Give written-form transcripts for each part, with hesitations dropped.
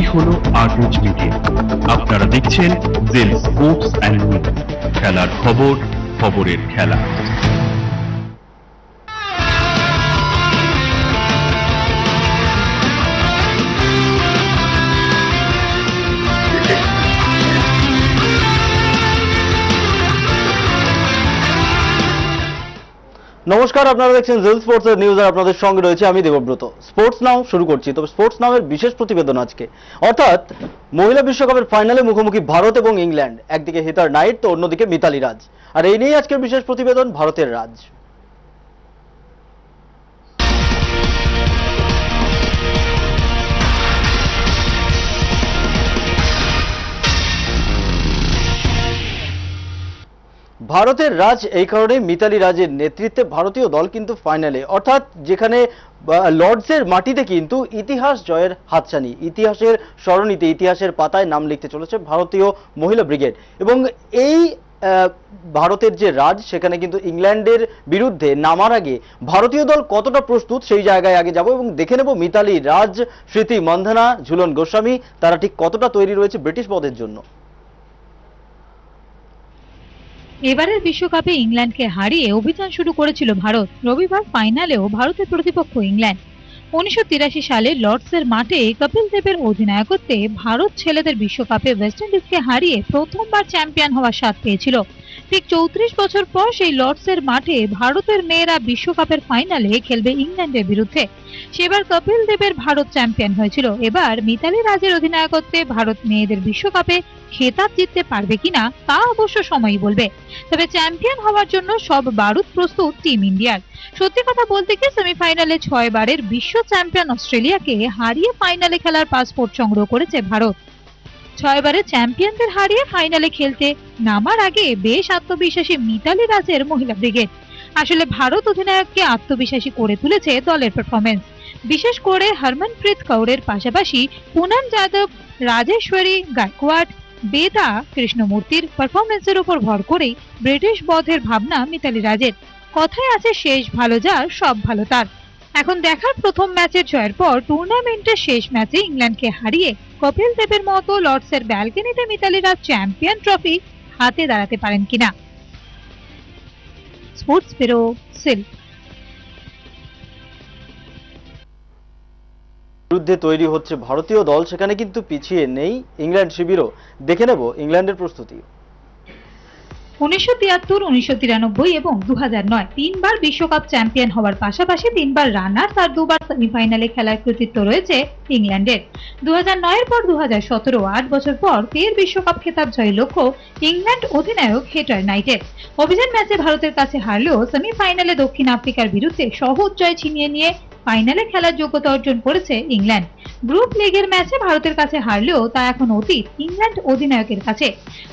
এই হলো আর্টজ মিডিয়া। আপনারা দেখছেন জেল স্পোর্টস অ্যান্ড নিউজ, খেলার খবর, খবরের খেলা। নমস্কার, আপনারা দেখছেন জেল স্পোর্টস এর নিউজ আর আপনাদের সঙ্গে রয়েছে আমি দেবব্রত। স্পোর্টস নাও শুরু করছি। তবে স্পোর্টস নামের বিশেষ প্রতিবেদন আজকে, অর্থাৎ মহিলা বিশ্বকাপের ফাইনালে মুখোমুখি ভারত এবং ইংল্যান্ড। একদিকে হেথার নাইট তো অন্যদিকে মিতালি রাজ। আর এই নিয়ে আজকের বিশেষ প্রতিবেদন ভারতের রাজ। ভারতের রাজ এই কারণে মিতালি রাজের নেতৃত্বে ভারতীয় দল কিন্তু ফাইনালে, অর্থাৎ যেখানে লর্ডসের মাটিতে কিন্তু ইতিহাস জয়ের হাতছানি, ইতিহাসের স্মরণীতে, ইতিহাসের পাতায় নাম লিখতে চলেছে ভারতীয় মহিলা ব্রিগেড। এবং এই ভারতের যে রাজ, সেখানে কিন্তু ইংল্যান্ডের বিরুদ্ধে নামার আগে ভারতীয় দল কতটা প্রস্তুত সেই জায়গায় আগে যাব এবং দেখে নেব মিতালি রাজ, স্মৃতি মন্ধানা, ঝুলন গোস্বামী তারা ঠিক কতটা তৈরি রয়েছে ব্রিটিশ পদের জন্য। এবারের বিশ্বকাপে ইংল্যান্ডকে হারিয়ে অভিযান শুরু করেছিল ভারত। রবিবার ফাইনালেও ভারতের প্রতিপক্ষ ইংল্যান্ড। 1983 সালে লর্ডসের মাঠে কপিল দেবের অধিনায়কত্বে ভারত ছেলেদের বিশ্বকাপে ওয়েস্ট ইন্ডিজকে হারিয়ে প্রথমবার চ্যাম্পিয়ন হওয়ার স্বাদ পেয়েছিল। ঠিক 34 বছর পর সেই লর্ডসের মাঠে ভারতের মেয়েরা বিশ্বকাপের ফাইনালে খেলবে ইংল্যান্ডের বিরুদ্ধে। সেবার কপিল দেবের ভারত চ্যাম্পিয়ন হয়েছিল। এবার মিতালি রাজের অধিনায়কত্বে ভারত মেয়েদের বিশ্বকাপে খেতাব জিততে পারবে কিনা তা অবশ্য সময়ই বলবে। তবে চ্যাম্পিয়ন হওয়ার জন্য সব বারুদ প্রস্তুত টিম ইন্ডিয়ার। সত্যি কথা বলতে কি, সেমিফাইনালে 6 বারের বিশ্ব চ্যাম্পিয়ন অস্ট্রেলিয়াকে হারিয়ে ফাইনালে খেলার পাসপোর্ট সংগ্রহ করেছে ভারত। 6 বারের চ্যাম্পিয়নদের হারিয়ে ফাইনালে খেলতে নামার আগে বেশ আত্মবিশ্বাসী মিতালি রাজের মহিলা ব্রিগেড। আসলে ভারত অধিনায়ককে আত্মবিশ্বাসী করে তুলেছে দলের পারফরমেন্স। বিশেষ করে হরমনপ্রীত কৌরের পাশাপাশি পুনম যাদব, রাজেশ্বরী গায়কোয়াড়, বেদা কৃষ্ণমূর্তির পারফরমেন্সের উপর ভর করেই ব্রিটিশ বধের ভাবনা মিতালি রাজের। কথায় আছে, শেষ ভালো যার সব ভালো তার। এখন দেখার প্রথম ম্যাচের জয়ের পর টুর্নামেন্টের শেষ ম্যাচে ইংল্যান্ডকে হারিয়ে কপিল দেবের মতো লর্ডসের ব্যালকনিতে মিতালি রাজ চ্যাম্পিয়ন ট্রফি হাতে দাঁড়াতে পারেন কিনা। Sports bureau, silk. বিরুদ্ধে তৈরি হচ্ছে ভারতীয় দল, সেখানে কিন্তু পিছিয়ে নেই ইংল্যান্ড শিবিরও। দেখে নেব ইংল্যান্ডের প্রস্তুতি। 1973, 1993 এবং 2009 তিনবার বিশ্বকাপ চ্যাম্পিয়ন হওয়ার পাশাপাশি 3বার রানার্স আর 2বার সেমিফাইনালে খেলার কৃতিত্ব রয়েছে ইংল্যান্ডের। 2009 এর পর 2017, 8 বছর পর ফের বিশ্বকাপ খেতাব জয়ের লক্ষ্য ইংল্যান্ড অধিনায়ক হেটার নাইটের। অভিযান ম্যাচে ভারতের কাছে হারলেও সেমিফাইনালে দক্ষিণ আফ্রিকার বিরুদ্ধে সহজ জয় ছিনিয়ে নিয়ে ফাইনালে খেলার যোগ্যতা অর্জন করেছে ইংল্যান্ড। গ্রুপ লিগের ম্যাচে ভারতের কাছে হারলেও তা এখন অতীত ইংল্যান্ড অধিনায়কের কাছে।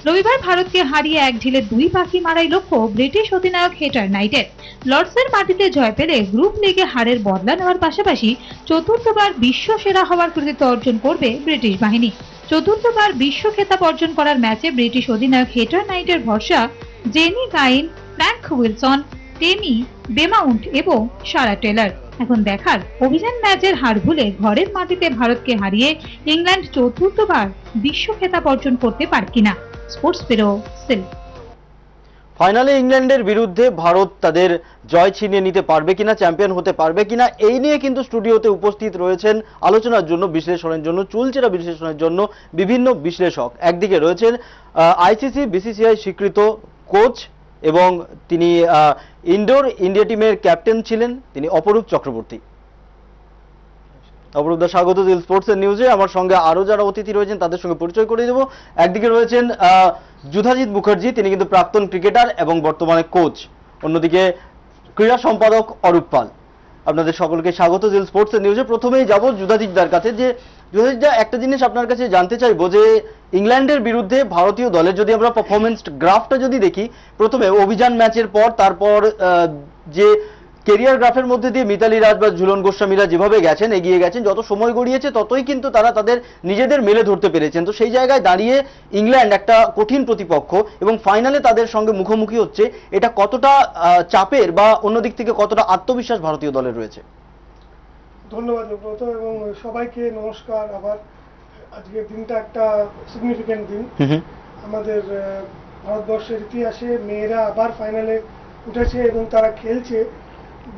রবিবার ভারতকে হারিয়ে এক ঢিলে 2 পাখি মারাই লক্ষ্য ব্রিটিশ অধিনায়ক হেটার নাইটের। লর্ডসের মাটিতে জয় পেলে গ্রুপ লিগে হারের বদলা নেওয়ার পাশাপাশি চতুর্থবার বিশ্ব সেরা হওয়ার কৃতিত্ব অর্জন করবে ব্রিটিশ বাহিনী। চতুর্থবার বিশ্ব খেতাব অর্জন করার ম্যাচে ব্রিটিশ অধিনায়ক হেটার নাইটের ভরসা Jenny Gunn, Fran Wilson, Tammy Beaumont এবং সারা টেলর। এখন দেখার, অভিযান ম্যাচের হার ভুলে ঘরের মাটিতে ভারতকে হারিয়ে ইংল্যান্ড চতুর্থবার বিশ্ব খেতাব অর্জন করতে পারে কিনা। Sports bureau, silk. ফাইনালে ইংল্যান্ডের বিরুদ্ধে ভারত তাদের জয় ছিনিয়ে নিতে পারবে কিনা, চ্যাম্পিয়ন হতে পারবে কিনা, এই নিয়ে কিন্তু স্টুডিওতে উপস্থিত রয়েছেন আলোচনার জন্য, বিশ্লেষণের জন্য, চুলচেরা বিশ্লেষণের জন্য বিভিন্ন বিশ্লেষক। একদিকে রয়েছেন আইসিসি বিসিসিআই স্বীকৃত কোচ এবং তিনি ইনডোর ইন্ডিয়া টিমের ক্যাপ্টেন ছিলেন, তিনি অপরূপ চক্রবর্তী। অপরূপ দা, স্বাগত জেল স্পোর্টস এর নিউজে। আমার সঙ্গে আরো যারা অতিথি রয়েছেন তাদের সঙ্গে পরিচয় করে দেবো। একদিকে রয়েছেন যুধাজিৎ মুখার্জি, তিনি কিন্তু প্রাক্তন ক্রিকেটার এবং বর্তমানে কোচ। অন্যদিকে ক্রীড়া সম্পাদক অরূপ পাল। আপনাদের সকলকে স্বাগত জেল স্পোর্টস এর নিউজে। প্রথমেই যাব যুধাজিৎ দার কাছে। যে যুধাজিৎ দা, একটা জিনিস আপনার কাছে জানতে চাইবো যে ইংল্যান্ডের বিরুদ্ধে ভারতীয় দলের যদি আমরা পারফরমেন্স গ্রাফটা যদি দেখি, প্রথমে অভিযান ম্যাচের পর তারপর যে কেরিয়ার গ্রাফের মধ্যে দিয়ে মিতালি রাজ বা ঝুলন গোস্বামীরা যেভাবে গেছেন, এগিয়ে গেছেন, যত সময় গড়িয়েছে ততই কিন্তু তারা তাদের নিজেদের মেলে ধরতে পেরেছেন। তো সেই জায়গায় দাঁড়িয়ে ইংল্যান্ড একটা কঠিন প্রতিপক্ষ এবং ফাইনালে তাদের সঙ্গে মুখোমুখি হচ্ছে, এটা কতটা চাপের বা অন্যদিক থেকে কতটা আত্মবিশ্বাস ভারতীয় দলের রয়েছে? ধন্যবাদ ব্রত এবং সবাইকে নমস্কার। আবার আজকের দিনটা একটা সিগনিফিক্যান্ট দিন। আমাদের ভারতবর্ষের ইতিহাসে মেয়েরা আবার ফাইনালে উঠেছে এবং তারা খেলছে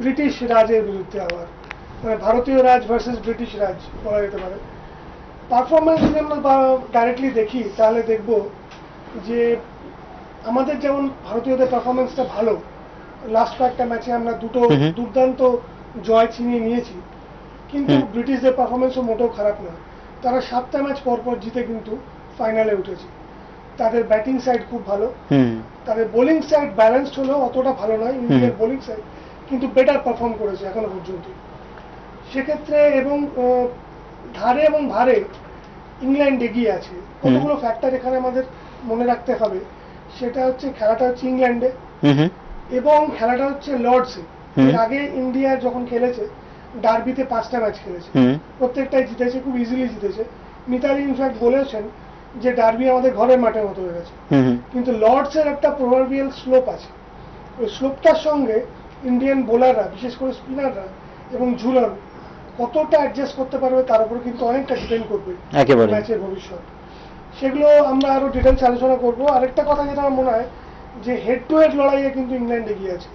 ব্রিটিশ রাজের বিরুদ্ধে, আবার মানে ভারতীয় রাজ ভার্সেস ব্রিটিশ রাজ বলা যেতে পারে। পারফরমেন্স যদি আমরা ডাইরেক্টলি দেখি তাহলে দেখব যে আমাদের যেমন ভারতীয়দের পারফরমেন্সটা ভালো, লাস্ট কয়েকটা ম্যাচে আমরা দুটো দুর্দান্ত জয় ছিনিয়ে নিয়েছি, কিন্তু ব্রিটিশদের পারফরমেন্সও মোটেও খারাপ নয়। তারা 7টা ম্যাচ পরপর জিতে কিন্তু ফাইনালে উঠেছে। তাদের ব্যাটিং সাইড খুব ভালো, তাদের বোলিং সাইড ব্যালেন্সড হলেও অতটা ভালো নয়। ইন্ডিয়ার বোলিং সাইড কিন্তু বেটার পারফর্ম করেছে এখনো পর্যন্ত। সেক্ষেত্রে এবং ধারে এবং ভারে ইংল্যান্ড এগিয়ে আছে। কতগুলো ফ্যাক্টর এখানে আমাদের মনে রাখতে হবে। সেটা হচ্ছে খেলাটা হচ্ছে ইংল্যান্ডে এবং খেলাটা হচ্ছে লর্ডসে। এর আগে ইন্ডিয়া যখন খেলেছে ডার্বিতে 5টা ম্যাচ খেলেছে, প্রত্যেকটাই জিতেছে, খুব ইজিলি জিতেছে। মিতালি ইনফ্যাক্ট বলেছেন যে ডার্বি আমাদের ঘরের মাঠের মতো হয়ে গেছে, কিন্তু লর্ডসের একটা প্রভারবিয়াল স্লোপ আছে। ওই স্লোপটার সঙ্গে ইন্ডিয়ান বোলাররা, বিশেষ করে স্পিনাররা এবং ঝুলন কতটা অ্যাডজাস্ট করতে পারবে তার উপরে কিন্তু অনেকটা ডিপেন্ড করবে ম্যাচের ভবিষ্যৎ। সেগুলো আমরা আরো ডিটেলস আলোচনা করবো। আরেকটা কথা যেটা আমার মনে হয় যে হেড টু হেড লড়াইয়ে কিন্তু ইংল্যান্ড এগিয়ে আছে।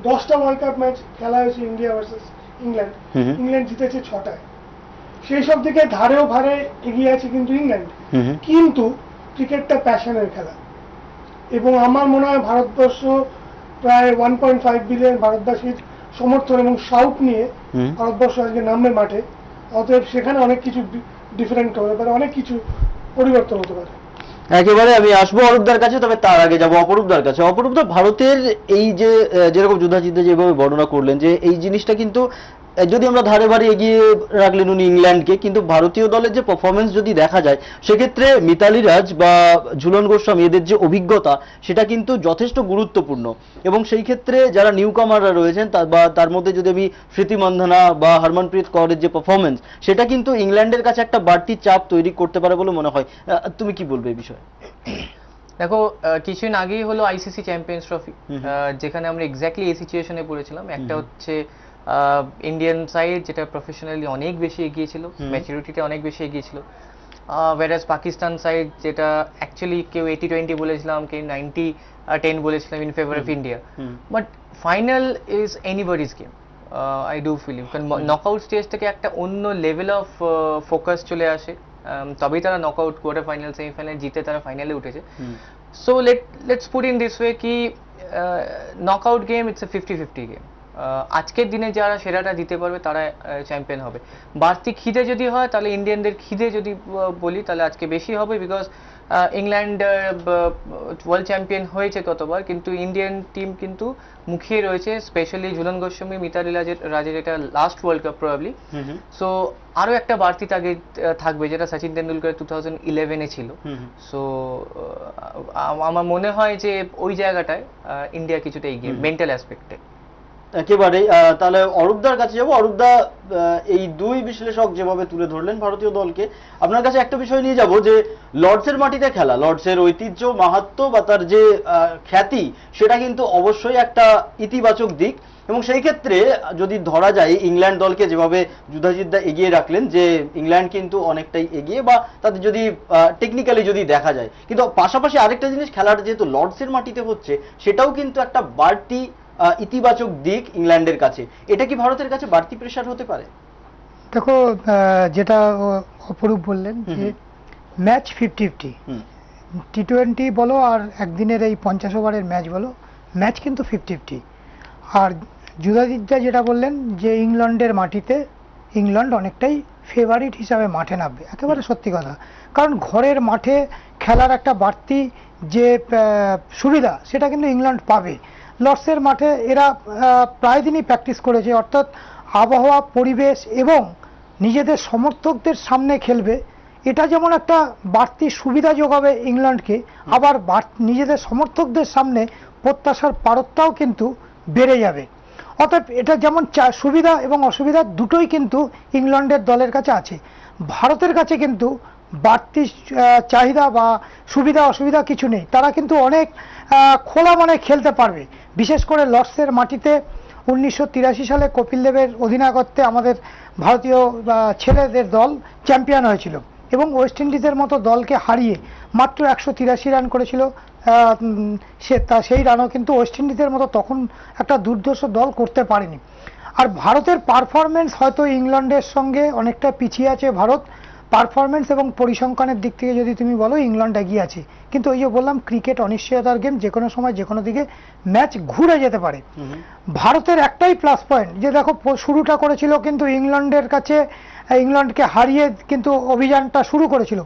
10টা ওয়ার্ল্ড কাপ ম্যাচ খেলা হয়েছে ইন্ডিয়া ভার্সেস ইংল্যান্ড, ইংল্যান্ড জিতেছে 6টায়। সেই সব দিকে ধারেও ভারে এগিয়ে আছে কিন্তু ইংল্যান্ড। কিন্তু ক্রিকেটটা প্যাশনের খেলা এবং আমার মনে হয় ভারতবর্ষ প্রায় 1.5 বিলিয়ন ভারতবাসীর সমর্থন এবং শাউট নিয়ে ভারতবর্ষ আজকে নামবে মাঠে। অতএব সেখানে অনেক কিছু ডিফারেন্ট হতে পারে, অনেক কিছু পরিবর্তন হতে পারে। একেবারে আমি আসবো অরূপদার কাছে, তবে তার আগে যাবো অপরূপদার কাছে। অপরূপদা, ভারতের এই যে যেরকম যুদ্ধাজিতে যেভাবে বর্ণনা করলেন যে এই জিনিসটা কিন্তু যদি আমরা ধারে ভারে এগিয়ে রাখলেন উনি ইংল্যান্ডকে, কিন্তু ভারতীয় দলের যে পারফরমেন্স যদি দেখা যায় সেক্ষেত্রে মিতালি রাজ বা ঝুলন গোস্বামী এদের যে অভিজ্ঞতা সেটা কিন্তু যথেষ্ট গুরুত্বপূর্ণ। এবং সেই ক্ষেত্রে যারা নিউ কামাররা রয়েছেন বা তার মধ্যে যদি আমি স্মৃতি মান্ধানা বা হরমনপ্রীত কৌরের যে পারফরমেন্স সেটা কিন্তু ইংল্যান্ডের কাছে একটা বাড়তি চাপ তৈরি করতে পারে বলে মনে হয়। তুমি কি বলবে এই বিষয়ে? দেখো, কিছুদিন আগেই হলো আইসিসি চ্যাম্পিয়ন্স ট্রফি, যেখানে আমরা এক্স্যাক্টলি এই সিচুয়েশনে পড়েছিলাম। একটা হচ্ছে ইন্ডিয়ান সাইড যেটা প্রফেশনালি অনেক বেশি এগিয়েছিল, ম্যাচুরিটিতে অনেক বেশি এগিয়েছিল, whereas পাকিস্তান সাইড যেটা অ্যাকচুয়ালি কেউ 80-20 বলেছিলাম, কেউ 90-10 বলেছিলাম in favour of India. But final is anybody's game, I do feel. কারণ নকআউট স্টেজ থেকে একটা অন্য লেভেল অফ ফোকাস চলে আসে, তবেই তারা নকআউট, কোয়ার্টার ফাইনাল, সেমিফাইনাল জিতে তারা ফাইনালে উঠেছে। So let's put in this way কি knockout game it's a 50-50 game. আজকের দিনে যারা সেরাটা দিতে পারবে তারা চ্যাম্পিয়ন হবে। বাড়তি খিদে যদি হয় তাহলে ইন্ডিয়ানদের খিদে যদি বলি তাহলে আজকে বেশি হবে, বিকজ ইংল্যান্ড ওয়ার্ল্ড চ্যাম্পিয়ন হয়েছে কতবার, কিন্তু ইন্ডিয়ান টিম কিন্তু মুখিয়ে রয়েছে, স্পেশালি ঝুলন গোস্বামী, মিতালি রাজের এটা last world cup probably. So আরো একটা বাড়তি টার্গেট থাকবে যেটা সচিন তেন্ডুলকার 2011-এ ছিল। সো আমার মনে হয় যে ওই জায়গাটায় ইন্ডিয়া কিছুটা এগিয়ে মেন্টাল অ্যাসপেক্টে। একেবারে। তাহলে অরূপদার কাছে যাবো। অরূপদা, এই দুই বিশ্লেষক যেভাবে তুলে ধরলেন ভারতীয় দলকে, আপনার কাছে একটা বিষয় নিয়ে যাব যে লর্ডসের মাটিতে খেলা, লর্ডসের ঐতিহ্য, মাহাত্ম্য বা তার যে খ্যাতি সেটা কিন্তু অবশ্যই একটা ইতিবাচক দিক। এবং সেই ক্ষেত্রে যদি ধরা যায় ইংল্যান্ড দলকে যেভাবে যুদ্ধাজিদ্দা এগিয়ে রাখলেন, যে ইংল্যান্ড কিন্তু অনেকটাই এগিয়ে বা তাদের যদি টেকনিক্যালি যদি দেখা যায়, কিন্তু পাশাপাশি আরেকটা জিনিস, খেলাটা যেহেতু লর্ডসের মাটিতে হচ্ছে সেটাও কিন্তু একটা বাড়তি ইতিবাচক দিক ইংল্যান্ডের কাছে। এটা কি ভারতের কাছে বাড়তি প্রেসার হতে পারে? দেখো, যেটা অপরূপ বললেন যে ম্যাচ 50-50, টি20 বলো আর একদিনের এই 50 ওভারের ম্যাচ বলো, ম্যাচ কিন্তু 50-50। আর যুদ্ধাজিদ্দা যেটা বললেন যে ইংল্যান্ডের মাটিতে ইংল্যান্ড অনেকটাই ফেভারিট হিসাবে মাঠে নামবে, একেবারে সত্যি কথা। কারণ ঘরের মাঠে খেলার একটা বাড়তি যে সুবিধা সেটা কিন্তু ইংল্যান্ড পাবে। লর্ডসের মাঠে এরা প্রায় দিনই প্র্যাকটিস করেছে, অর্থাৎ আবহাওয়া, পরিবেশ এবং নিজেদের সমর্থকদের সামনে খেলবে, এটা যেমন একটা বাড়তি সুবিধা যোগাবে ইংল্যান্ডকে, আবার নিজেদের সমর্থকদের সামনে প্রত্যাশার পারতটাও কিন্তু বেড়ে যাবে। অর্থাৎ এটা যেমন সুবিধা এবং অসুবিধা দুটোই কিন্তু ইংল্যান্ডের দলের কাছে আছে। ভারতের কাছে কিন্তু বাড়তি চাহিদা বা সুবিধা অসুবিধা কিছু নেই, তারা কিন্তু অনেক খোলা মনে খেলতে পারবে। বিশেষ করে লর্ডসের মাটিতে 1983 সালে কপিল দেবের অধিনায়কত্বে আমাদের ভারতীয় ছেলেদের দল চ্যাম্পিয়ন হয়েছিল, এবং ওয়েস্ট ইন্ডিজের মতো দলকে হারিয়ে মাত্র 183 রান করেছিল। সেই রানও কিন্তু ওয়েস্ট ইন্ডিজের মতো তখন একটা দুর্ধর্ষ দল করতে পারেনি। আর ভারতের পারফরমেন্স হয়তো ইংল্যান্ডের সঙ্গে অনেকটা পিছিয়ে আছে ভারত, পারফরমেন্স এবং পরিসংখ্যানের দিক থেকে যদি তুমি বলো ইংল্যান্ড এগিয়ে আছে, কিন্তু ওই যে বললাম ক্রিকেট অনিশ্চয়তার গেম, যে কোনো সময় যে কোনো দিকে ম্যাচ ঘুরে যেতে পারে। ভারতের একটাই প্লাস পয়েন্ট যে দেখো শুরুটা করেছিল কিন্তু ইংল্যান্ডের কাছে, ইংল্যান্ডকে হারিয়ে কিন্তু অভিযানটা শুরু করেছিল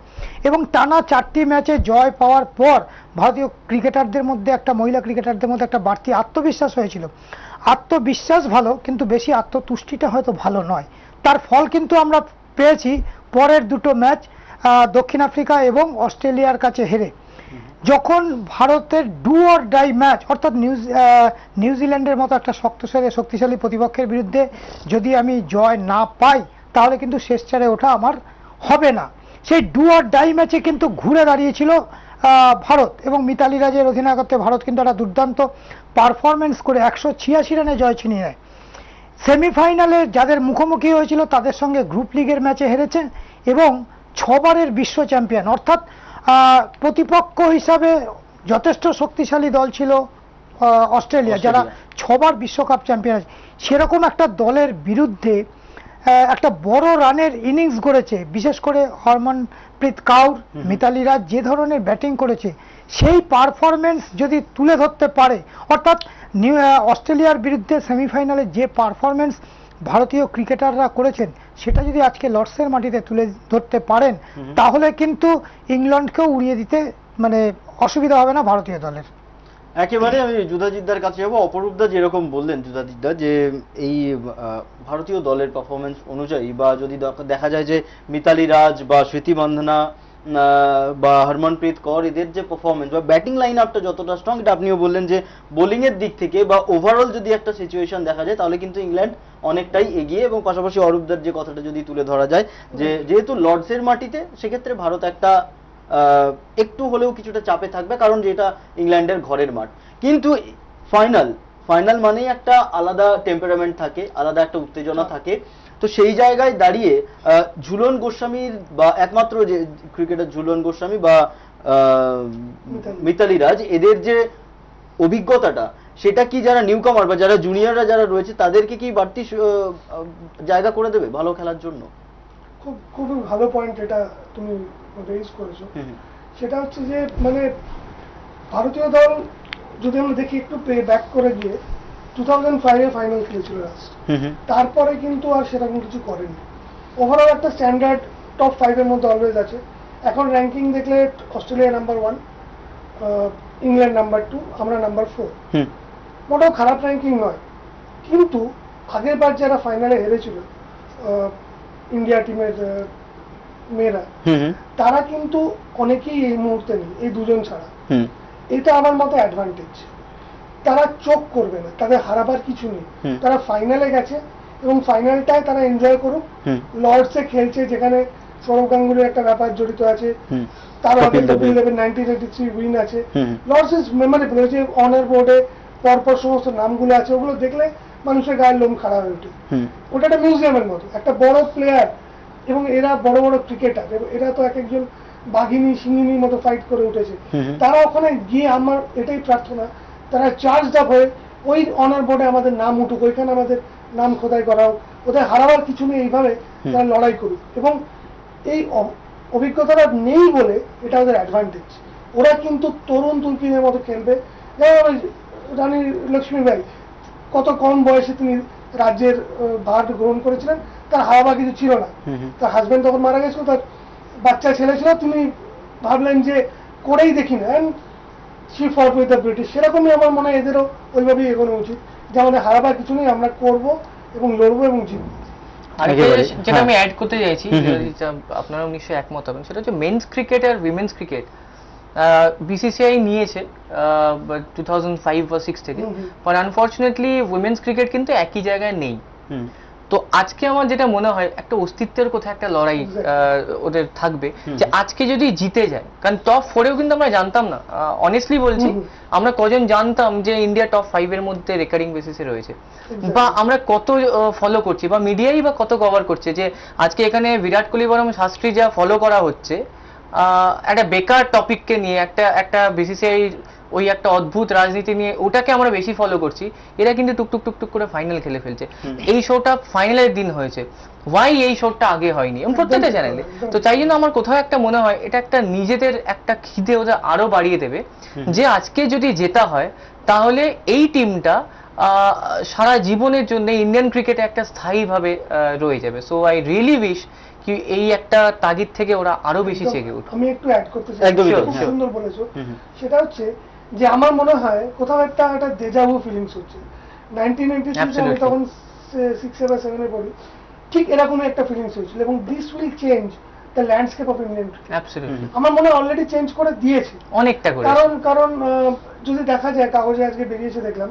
এবং টানা 4টি ম্যাচে জয় পাওয়ার পর ভারতীয় ক্রিকেটারদের মধ্যে, একটা মহিলা ক্রিকেটারদের মধ্যে একটা বাড়তি আত্মবিশ্বাস হয়েছিল। আত্মবিশ্বাস ভালো, কিন্তু বেশি আত্মতুষ্টিটা হয়তো ভালো নয়। তার ফল কিন্তু আমরা পেয়েছি পরের দুটো ম্যাচ দক্ষিণ আফ্রিকা এবং অস্ট্রেলিয়ার কাছে হেরে। যখন ভারতের ডু অর ডাই ম্যাচ, অর্থাৎ নিউজিল্যান্ডের মতো একটা শক্তিশালী প্রতিপক্ষের বিরুদ্ধে যদি আমি জয় না পাই তাহলে কিন্তু শেষ চারে ওঠা আমার হবে না। সেই ডু অর ডাই ম্যাচে কিন্তু ঘুরে দাঁড়িয়েছিল ভারত এবং মিতালি রাজের অধিনায়কত্বে ভারত কিন্তু একটা দুর্দান্ত পারফরমেন্স করে 186 রানে জয় ছিনিয়ে নেয়। সেমিফাইনালে যাদের মুখোমুখি হয়েছিল তাদের সঙ্গে গ্রুপ লিগের ম্যাচে হেরেছে এবং 6বারের বিশ্ব চ্যাম্পিয়ন, অর্থাৎ প্রতিপক্ষ হিসাবে যথেষ্ট শক্তিশালী দল ছিল অস্ট্রেলিয়া, যারা 6বার বিশ্বকাপ চ্যাম্পিয়ন আছে। সেরকম একটা দলের বিরুদ্ধে একটা বড় রানের ইনিংস গড়েছে, বিশেষ করে হরমনপ্রীত কাউর, মিতালি রাজ যে ধরনের ব্যাটিং করেছে সেই পারফরমেন্স যদি তুলে ধরতে পারে, অর্থাৎ অস্ট্রেলিয়ার বিরুদ্ধে সেমিফাইনালে যে পারফরমেন্স ভারতীয় ক্রিকেটাররা করেছেন সেটা যদি আজকে লর্ডসের মাটিতে তুলে ধরতে পারেন তাহলে কিন্তু ইংল্যান্ডকেও উড়িয়ে দিতে মানে অসুবিধা হবে না ভারতীয় দলের। একেবারে আমি যুধাজিৎদার কাছে যাবো। অপরূপদা যেরকম বললেন যুধাজিৎদা যে এই ভারতীয় দলের পারফরমেন্স অনুযায়ী বা যদি দেখা যায় যে মিতালি রাজ বা স্মৃতি মান্ধানা বা হরমনপ্রীত কৌর এদের যে পারফরমেন্স বা ব্যাটিং লাইন আপটা যতটা স্ট্রং, এটা আপনিও বললেন যে বোলিং এর দিক থেকে বা ওভারঅল যদি একটা সিচুয়েশন দেখা যায় তাহলে কিন্তু ইংল্যান্ড অনেকটাই এগিয়ে। এবং পাশাপাশি অরূপদার যে কথাটা যদি তুলে ধরা যায় যে যেহেতু লর্ডসের মাটিতে সেক্ষেত্রে ভারত একটা একটু হলেও কিছুটা চাপে থাকবে, কারণ যেটা ইংল্যান্ডের ঘরের মাঠ। কিন্তু ফাইনাল মানেই একটা আলাদা টেম্পারামেন্ট থাকে, আলাদা একটা উত্তেজনা থাকে। তো সেই জায়গায় দাঁড়িয়ে ঝুলন গোস্বামীর বা একমাত্র যে ক্রিকেটার ঝুলন গোস্বামী বা মিতালি রাজ এদের যে অভিজ্ঞতাটা সেটা কি যারা নিউকামার বা যারা জুনিয়ররা যারা রয়েছে তাদেরকে কি বাড়তি জায়গা করে দেবে ভালো খেলার জন্য? খুবই ভালো পয়েন্ট এটা তুমি রেজ করেছো। সেটা হচ্ছে যে মানে ভারতীয় দল যদি আমরা দেখি একটু ব্যাক করে গিয়ে 2005-এ ফাইনাল খেলেছিল লাস্ট, তারপরে কিন্তু আর সেরকম কিছু করেনি। ওভারঅল একটা স্ট্যান্ডার্ড টপ 5-এর মধ্যে অলওয়েজ আছে। এখন র্যাঙ্কিং দেখলে অস্ট্রেলিয়া নাম্বার 1, ইংল্যান্ড নাম্বার 2, আমরা নাম্বার 4। মোটেও খারাপ র্যাঙ্কিং নয়, কিন্তু আগের বার যারা ফাইনালে হেরেছিল ইন্ডিয়া টিমের মেয়েরা, তারা কিন্তু অনেকেই এই মুহূর্তে নেই, এই দুজন ছাড়া। এটা আমার মতে অ্যাডভান্টেজ। তারা চোখ করবে না, তাদের হারাবার কিছু নেই, তারা ফাইনালে গেছে এবং ফাইনালটায় তারা এনজয় করুক। লর্ডসে খেলছে যেখানে সৌরভ গাঙ্গুলির একটা ব্যাপার জড়িত আছে, তার আগে কপিল দেবের 1983 উইন আছে। Lord's is memorable. যে অনার বোর্ডে পরপর সমস্ত নামগুলো আছে, ওগুলো দেখলে মানুষের গায়ের লোম খাড়া হয়ে ওঠে। ওটা একটা মিউজিয়ামের মতো, একটা বড় প্লেয়ার এবং এরা বড় বড় ক্রিকেটার, এরা তো এক একজন বাঘিনী সিংহিনীর মতো ফাইট করে উঠেছে। তারা ওখানে গিয়ে আমার এটাই প্রার্থনা তারা চার্জ আপ হয়ে ওই অনার বোর্ডে আমাদের নাম উঠুক, ওইখানে আমাদের নাম খোদাই করা হোক, ওদের হারাবার কিছু নেই, এইভাবে তারা লড়াই করুক। এবং এই অভিজ্ঞতাটা নেই বলে এটা ওদের অ্যাডভান্টেজ। ওরা কিন্তু তরুণ তুর্কিদের মতো খেলবে। যেমন রানী লক্ষ্মীবাই কত কম বয়সে তিনি রাজ্যের ভার গ্রহণ করেছিলেন, তার হারাবার কিছু ছিল না। তার হাজবেন্ড তখন মারা গেছিল, তার বাচ্চা ছেলে ছিল, তিনি ভাবলেন যে করেই দেখি না, শি ফট উইথ দ্য ব্রিটিশ। সেরকমই আমার মনে হয় এদেরও ওইভাবেই এগোনো উচিত যে আমাদের হারাবার কিছু নেই, আমরা করবো এবং লড়বো এবং জিতবো। যেটা আমি অ্যাড করতে চাইছি, আপনারা নিশ্চয়ই একমত হবেন, সেটা হচ্ছে মেন্স ক্রিকেট আর উইমেন্স ক্রিকেট বিসিসিআই নিয়েছে 2005 বা 6 থেকে, বাট আনফরচুনেটলি উইমেন্স ক্রিকেট কিন্তু একই জায়গায় নেই। তো আজকে আমার যেটা মনে হয় একটা অস্তিত্বের কোথাও একটা লড়াই ওদের থাকবে, যে আজকে যদি জিতে যায়, কারণ টপ 4-এও কিন্তু আমরা জানতাম না, অনেস্টলি বলছি, আমরা কজন জানতাম যে ইন্ডিয়া টপ 5-এর মধ্যে রেকারিং বেসিসে রয়েছে, বা আমরা কত ফলো করছি, বা মিডিয়াই বা কত কভার করছে যে আজকে এখানে বিরাট কোহলি বরং শাস্ত্রী যা ফলো করা হচ্ছে একটা বেকার টপিককে নিয়ে, একটা বিসিসিআই ওই একটা অদ্ভুত রাজনীতি নিয়ে, ওটাকে আমরা বেশি ফলো করছি, এরা কিন্তু টুকটুক টুকটুক করে ফাইনাল খেলে ফেলছে। এই শোটা ফাইনালের দিন হয়েছে, ওয়াই এই শোটা আগে হয়নি, এবং প্রত্যেকটা চ্যানেলে। তো তাই জন্য আমার কোথাও একটা মনে হয় এটা একটা নিজেদের একটা খিদে ওদের আরো বাড়িয়ে দেবে, যে আজকে যদি জেতা হয় তাহলে এই টিমটা সারা জীবনের জন্য ইন্ডিয়ান ক্রিকেটে একটা স্থায়ীভাবে রয়ে যাবে। সো আই রিয়েলি উইশ কি এই একটা তাগিদ থেকে ওরা আরো বেশি জেগে উঠবে। আমি একটু অ্যাড করতে চাই, খুব সুন্দর বলেছো। সেটা হচ্ছে যে আমার মনে হয় কোথাও একটা ডেজাভু ফিলিংস হচ্ছে। 1993 আমি তখন 6 বা 7 এ পড়ি, ঠিক এরকমই একটা ফিলিংস হয়েছিল, এবং this will change the landscape of Indian cricket. Absolutely আমার মনে হয় অলরেডি চেঞ্জ করে দিয়েছে অনেকটা করে। কারণ যদি দেখা যায়, কাগজে আজকে বেরিয়েছে দেখলাম,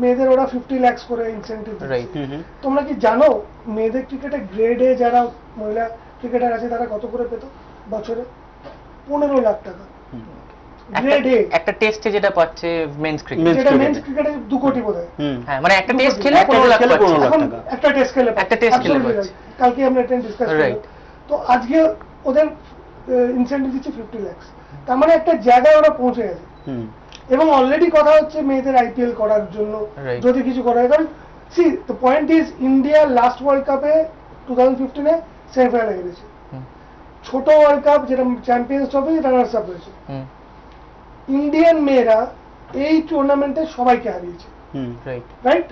মেয়েদের ওরা 50 লাখ করে ইনসেন্টিভ দিচ্ছে। তোমরা কি জানো মেয়েদের ক্রিকেটে গ্রেড এ যারা মহিলা ক্রিকেটার আছে তারা কত করে পেত বছরে? 15 লাখ টাকা গ্রেড এ। একটা টেস্টে যেটা পাচ্ছে মেন্স ক্রিকেট, যেটা মেন্স ক্রিকেটে 2 কোটি বোধহয়। হ্যাঁ, মানে একটা টেস্ট খেলে 15 লাখ পাচ্ছে। একটা টেস্ট খেলে পাচ্ছে। কালকে আমরা এটা ডিসকাস করলাম। তো আজকে ওদের ইনসেন্টিভ দিচ্ছে 50 লাখ। তার মানে একটা জায়গায় ওরা পৌঁছে গেছে, এবং অলরেডি কথা হচ্ছে মেয়েদের আইপিএল করার জন্য যদি কিছু করা হয়। কারণ C the point is, India last world কাপে 2015-এ সেমিফাইনালে হেরেছে, ছোট ওয়ার্ল্ড কাপ যেটা চ্যাম্পিয়ন্স ট্রফি রানার্স আপ হয়েছে। ইন্ডিয়ান মেয়েরা এই টুর্নামেন্টে সবাইকে হারিয়েছে, রাইট?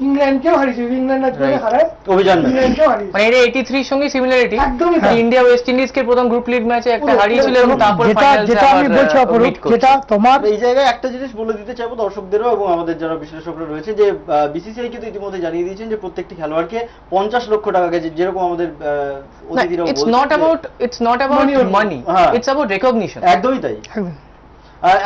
ইংল্যান্ডকেও হারিয়েছে, ইংল্যান্ড আজকে হারায় অভিযান, ইংল্যান্ডকেও হারিয়েছে। মানে এর 83 এর সঙ্গে সিমিলারিটি। একদমই ইন্ডিয়া ওয়েস্ট ইন্ডিজকে প্রথম গ্রুপ লিগ ম্যাচে একটা হারিয়েছিল, এবং তারপর ফাইনালে যেটা আমি বলছি অপরূপ, যেটা তোমার এই জায়গায় একটা জিনিস বলে দিতে চাইবো দর্শকদেরও এবং আমাদের যারা বিশ্লেষকরা রয়েছে, যে বিসিসিআই কিন্তু ইতিমধ্যে জানিয়ে দিয়েছেন যে প্রত্যেকটি খেলোয়াড়কে 50 লক্ষ টাকা গেছে, যেরকম আমাদের অতিথিরা বলছে। it's not about money, it's about recognition। একদমই তাই।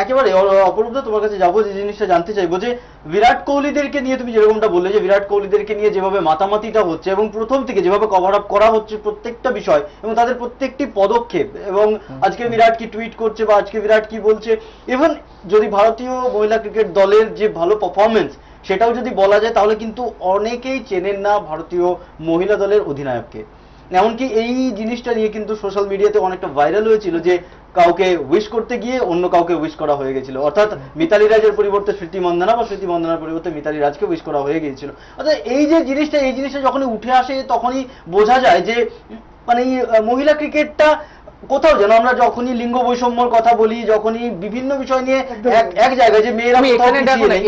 একেবারে অপরূপদা, তোমার কাছে যাবো, যে জিনিসটা জানতে চাইবো যে বিরাট কোহলিদেরকে নিয়ে তুমি যেরকমটা বললে, যে বিরাট কোহলিদেরকে নিয়ে যেভাবে মাতামাতিটা হচ্ছে এবং প্রথম থেকে যেভাবে কভার আপ করা হচ্ছে প্রত্যেকটা বিষয় এবং তাদের প্রত্যেকটি পদক্ষেপ, এবং আজকে বিরাট কি টুইট করছে বা আজকে বিরাট কি বলছে, ইভেন যদি ভারতীয় মহিলা ক্রিকেট দলের যে ভালো পারফরমেন্স সেটাও যদি বলা যায়, তাহলে কিন্তু অনেকেই চেনেন না ভারতীয় মহিলা দলের অধিনায়ককে। এমনকি এই জিনিসটা নিয়ে কিন্তু সোশ্যাল মিডিয়াতে অনেকটা ভাইরাল হয়েছিল, যে কাউকে উইশ করতে গিয়ে অন্য কাউকে উইশ করা হয়ে গেছিল, অর্থাৎ মিতালি রাজের পরিবর্তে স্মৃতি মন্দানা বা স্মৃতি মন্দানার পরিবর্তে মিতালি রাজকে উইশ করা হয়ে গিয়েছিল। অর্থাৎ এই যে জিনিসটা, এই জিনিসটা যখনই উঠে আসে তখনই বোঝা যায় যে মানে মহিলা ক্রিকেটটা কোথাও যেন, আমরা যখনই লিঙ্গ বৈষম্যর কথা বলি, যখনই বিভিন্ন বিষয় নিয়ে এক জায়গায়, যে মেয়েরা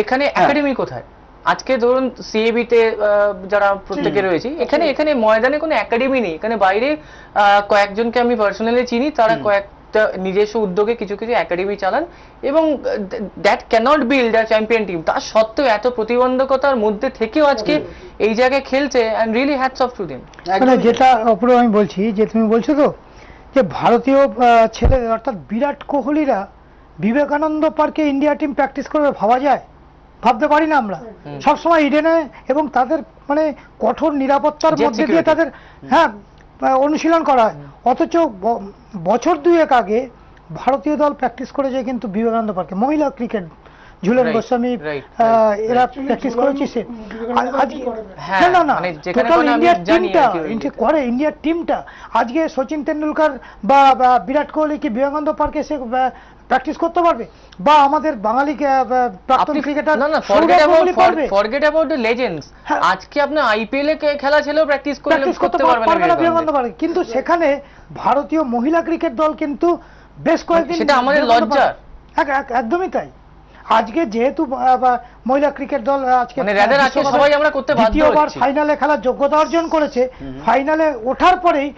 এখানে একাডেমি কোথায়? আজকে ধরুন সিএবি তে যারা প্রত্যেকে রয়েছে, এখানে ময়দানে কোনো একাডেমি নেই। এখানে বাইরে কয়েকজনকে আমি পার্সোনালি চিনি, তারা কয়েকটা নিজস্ব উদ্যোগে কিছু কিছু একাডেমি চালান, এবং that cannot build a champion team. তার সত্ত্বেও এত প্রতিবন্ধকতার মধ্যে থেকেও আজকে এই জায়গায় খেলছে, and really hats off to them. যেটা অপূর্ব আমি বলছি, যে তুমি বলছো তো যে ভারতীয় ছেলে অর্থাৎ বিরাট কোহলিরা বিবেকানন্দ পার্কে ইন্ডিয়া টিম প্র্যাকটিস করবে, ভাবা যায়? ভাবতে পারি না আমরা। সবসময় ইডেনে এবং তাদের মানে কঠোর নিরাপত্তার মধ্যে দিয়ে তাদের অনুশীলন করা হয়, অথচ বছর 2 আগে ভারতীয় দল প্র্যাকটিস করে যায় কিন্তু বিবেকানন্দ পার্কে, মহিলা ক্রিকেট ঝুলন গোস্বামী এরা প্র্যাকটিস করেছে। ইন্ডিয়ার টিমটা আজকে সচিন তেন্ডুলকার বা বিরাট কোহলি কি বিবেকানন্দ পার্কে এসে প্র্যাকটিস করতে পারবে? বা আমাদের বাঙালি প্রাক্তন cricketer forget about the legends, আজকে আপনি আইপিএল এ খেলা ছেলেও প্র্যাকটিস করতে পারবে না বিবেকানন্দ পার্কে। কিন্তু সেখানে ভারতীয় মহিলা ক্রিকেট দল কিন্তু বেশ কয়েকদিন, সেটা আমাদের লজ্জা। একদমই তাই। আজকে যেহেতু মহিলা ক্রিকেট দল আজকে দ্বিতীয়বার ফাইনালে খেলার যোগ্যতা অর্জন করেছে, ফাইনালে ওঠার পরেই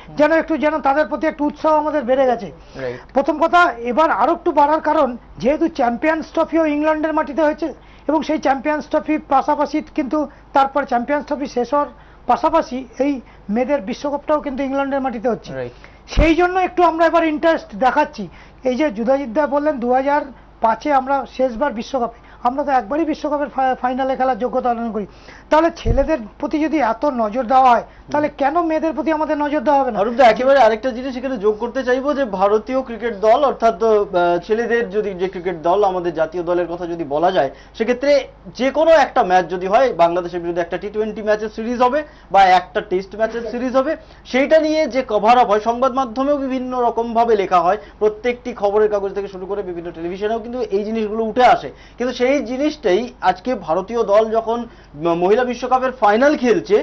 যেন তাদের প্রতি একটু উৎসাহ আমাদের বেড়ে গেছে। প্রথম কথা, এবার আরো একটু বাড়ার কারণ যেহেতু চ্যাম্পিয়ন্স ট্রফিও ইংল্যান্ডের মাটিতে হয়েছে, এবং সেই চ্যাম্পিয়ন্স ট্রফি পাশাপাশি কিন্তু তারপর চ্যাম্পিয়ন্স ট্রফি শেষ হওয়ার পাশাপাশি এই মেয়েদের বিশ্বকাপটাও কিন্তু ইংল্যান্ডের মাটিতে হচ্ছে। সেই জন্য একটু আমরা এবার ইন্টারেস্ট দেখাচ্ছি। এই যে যুধাজিৎ দা বললেন 2005-এ আমরা শেষবার বিশ্বকাপে, আমরা তো একবারই বিশ্বকাপের ফাইনালে খেলার যোগ্যতা অর্জন করি। তাহলে ছেলেদের প্রতি যদি এত নজর দেওয়া হয়, তাহলে কেন মেয়েদের প্রতি আমাদের নজর দেওয়া হবে না? অরূপ দা, একেবারে আরেকটা জিনিস এখানে যোগ করতে চাইবো যে ভারতীয় ক্রিকেট দল অর্থাৎ ছেলেদের যদি যে ক্রিকেট দল, আমাদের জাতীয় দলের কথা যদি বলা যায়, সেক্ষেত্রে যে কোনো একটা ম্যাচ যদি হয়, বাংলাদেশের বিরুদ্ধে একটা টি-20 ম্যাচের সিরিজ হবে বা একটা টেস্ট ম্যাচের সিরিজ হবে, সেইটা নিয়ে যে কভার আপ হয়, সংবাদ মাধ্যমেও বিভিন্ন রকম ভাবে লেখা হয়, প্রত্যেকটি খবরের কাগজ থেকে শুরু করে বিভিন্ন টেলিভিশনেও কিন্তু এই জিনিসগুলো উঠে আসে। কিন্তু সেই জিনিসটাই আজকে ভারতীয় দল যখন মহিলা বিশ্বকাপের ফাইনাল খেলছে,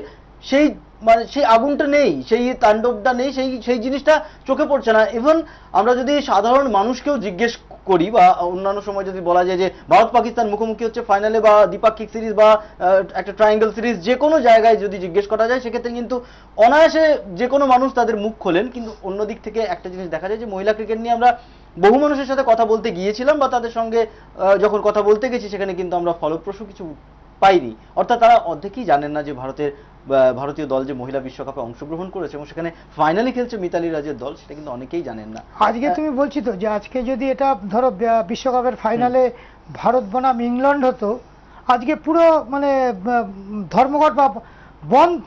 সেই মানে সেই আগুনটা নেই, সেই তাণ্ডবটা নেই, সেই জিনিসটা চোখে পড়ছে না। ইভেন আমরা যদি সাধারণ মানুষকেও জিজ্ঞেস করি বা অন্যান্য সময় যদি বলা যায় যে ভারত পাকিস্তান মুখোমুখি হচ্ছে ফাইনালে বা দ্বিপাক্ষিক সিরিজ বা একটা ট্রায়াঙ্গেল সিরিজ, যে কোনো জায়গায় যদি জিজ্ঞেস করা যায়, সেক্ষেত্রে কিন্তু অনায়াসে যে কোনো মানুষ তাদের মুখ খোলেন। কিন্তু অন্য দিক থেকে একটা জিনিস দেখা যায় যে মহিলা ক্রিকেট নিয়ে আমরা বহু মানুষের সাথে কথা বলতে গিয়েছিলাম বা তাদের সঙ্গে যখন কথা বলতে গেছি, সেখানে কিন্তু আমরা ফলপ্রসূ কিছু পাইনি। অর্থাৎ তারা অর্ধেকই জানেন না যে ভারতীয় দল যে মহিলা বিশ্বকাপে অংশগ্রহণ করেছে এবং সেখানে ফাইনালে খেলছে মিতালি রাজের দল, সেটা কিন্তু অনেকেই জানেন না। আজকে তুমি বলছি তো যে আজকে যদি এটা ধরো বিশ্বকাপের ফাইনালে ভারত বনাম ইংল্যান্ড হতো, আজকে পুরো মানে ধর্মঘট বা বন্ধ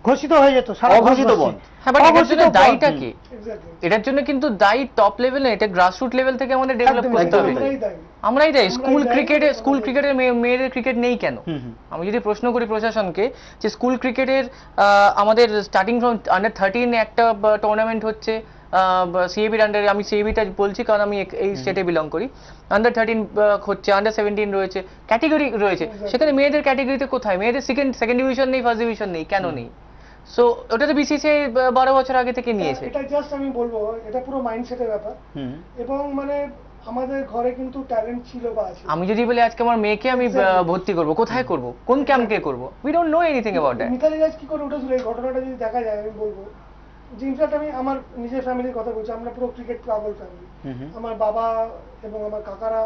ঘোষিত হয়ে যেত, সারা অঘোষিত বন্ধ। হ্যাঁ, বাট এটার জন্য দায়ীটা কি? Exactly. এটার জন্য কিন্তু দায়ী টপ লেভেলে, এটা গ্রাসরুট লেভেল থেকে আমাদের ডেভেলপ করতে হবে। আমরাই দেয় স্কুল ক্রিকেটের মেয়েদের ক্রিকেট নেই কেন? আমি যদি প্রশ্ন করি প্রশাসনকে যে স্কুল ক্রিকেটের আমাদের স্টার্টিং ফ্রম আন্ডার 13 একটা টুর্নামেন্ট হচ্ছে সিএবির আন্ডারে, আমি সিএবিটা বলছি কারণ আমি এই স্টেটে বিলং করি, আন্ডার 13 হচ্ছে, আন্ডার 17 রয়েছে, ক্যাটেগরি রয়েছে, সেখানে মেয়েদের ক্যাটেগরিতে কোথায়? মেয়েদের সেকেন্ড ডিভিশন নেই, ফার্স্ট ডিভিশন নেই, কেন নেই? সো ওটা তো বিসিসিআই 12 বছর আগে থেকে নিয়েছে। এটা জাস্ট আমি বলবো এটা পুরো মাইন্ডসেটের ব্যাপার, এবং মানে আমাদের ঘরে কিন্তু ট্যালেন্ট ছিল বা আছে। আমি যদি বলি আজকে আমার মেয়েকে আমি ভর্তি করব, কোথায় করব, কোন ক্যাম্পে করব, we don't know anything about that. Mithali Raj কি করে উঠেছিল এই ঘটনাটা যদি দেখা যায়, আমি বলবো যে ইনফ্যাক্ট আমি আমার নিজের ফ্যামিলির কথা বলছি, আমরা পুরো ক্রিকেট পাগল ফ্যামিলি। আমার বাবা এবং আমার কাকারা,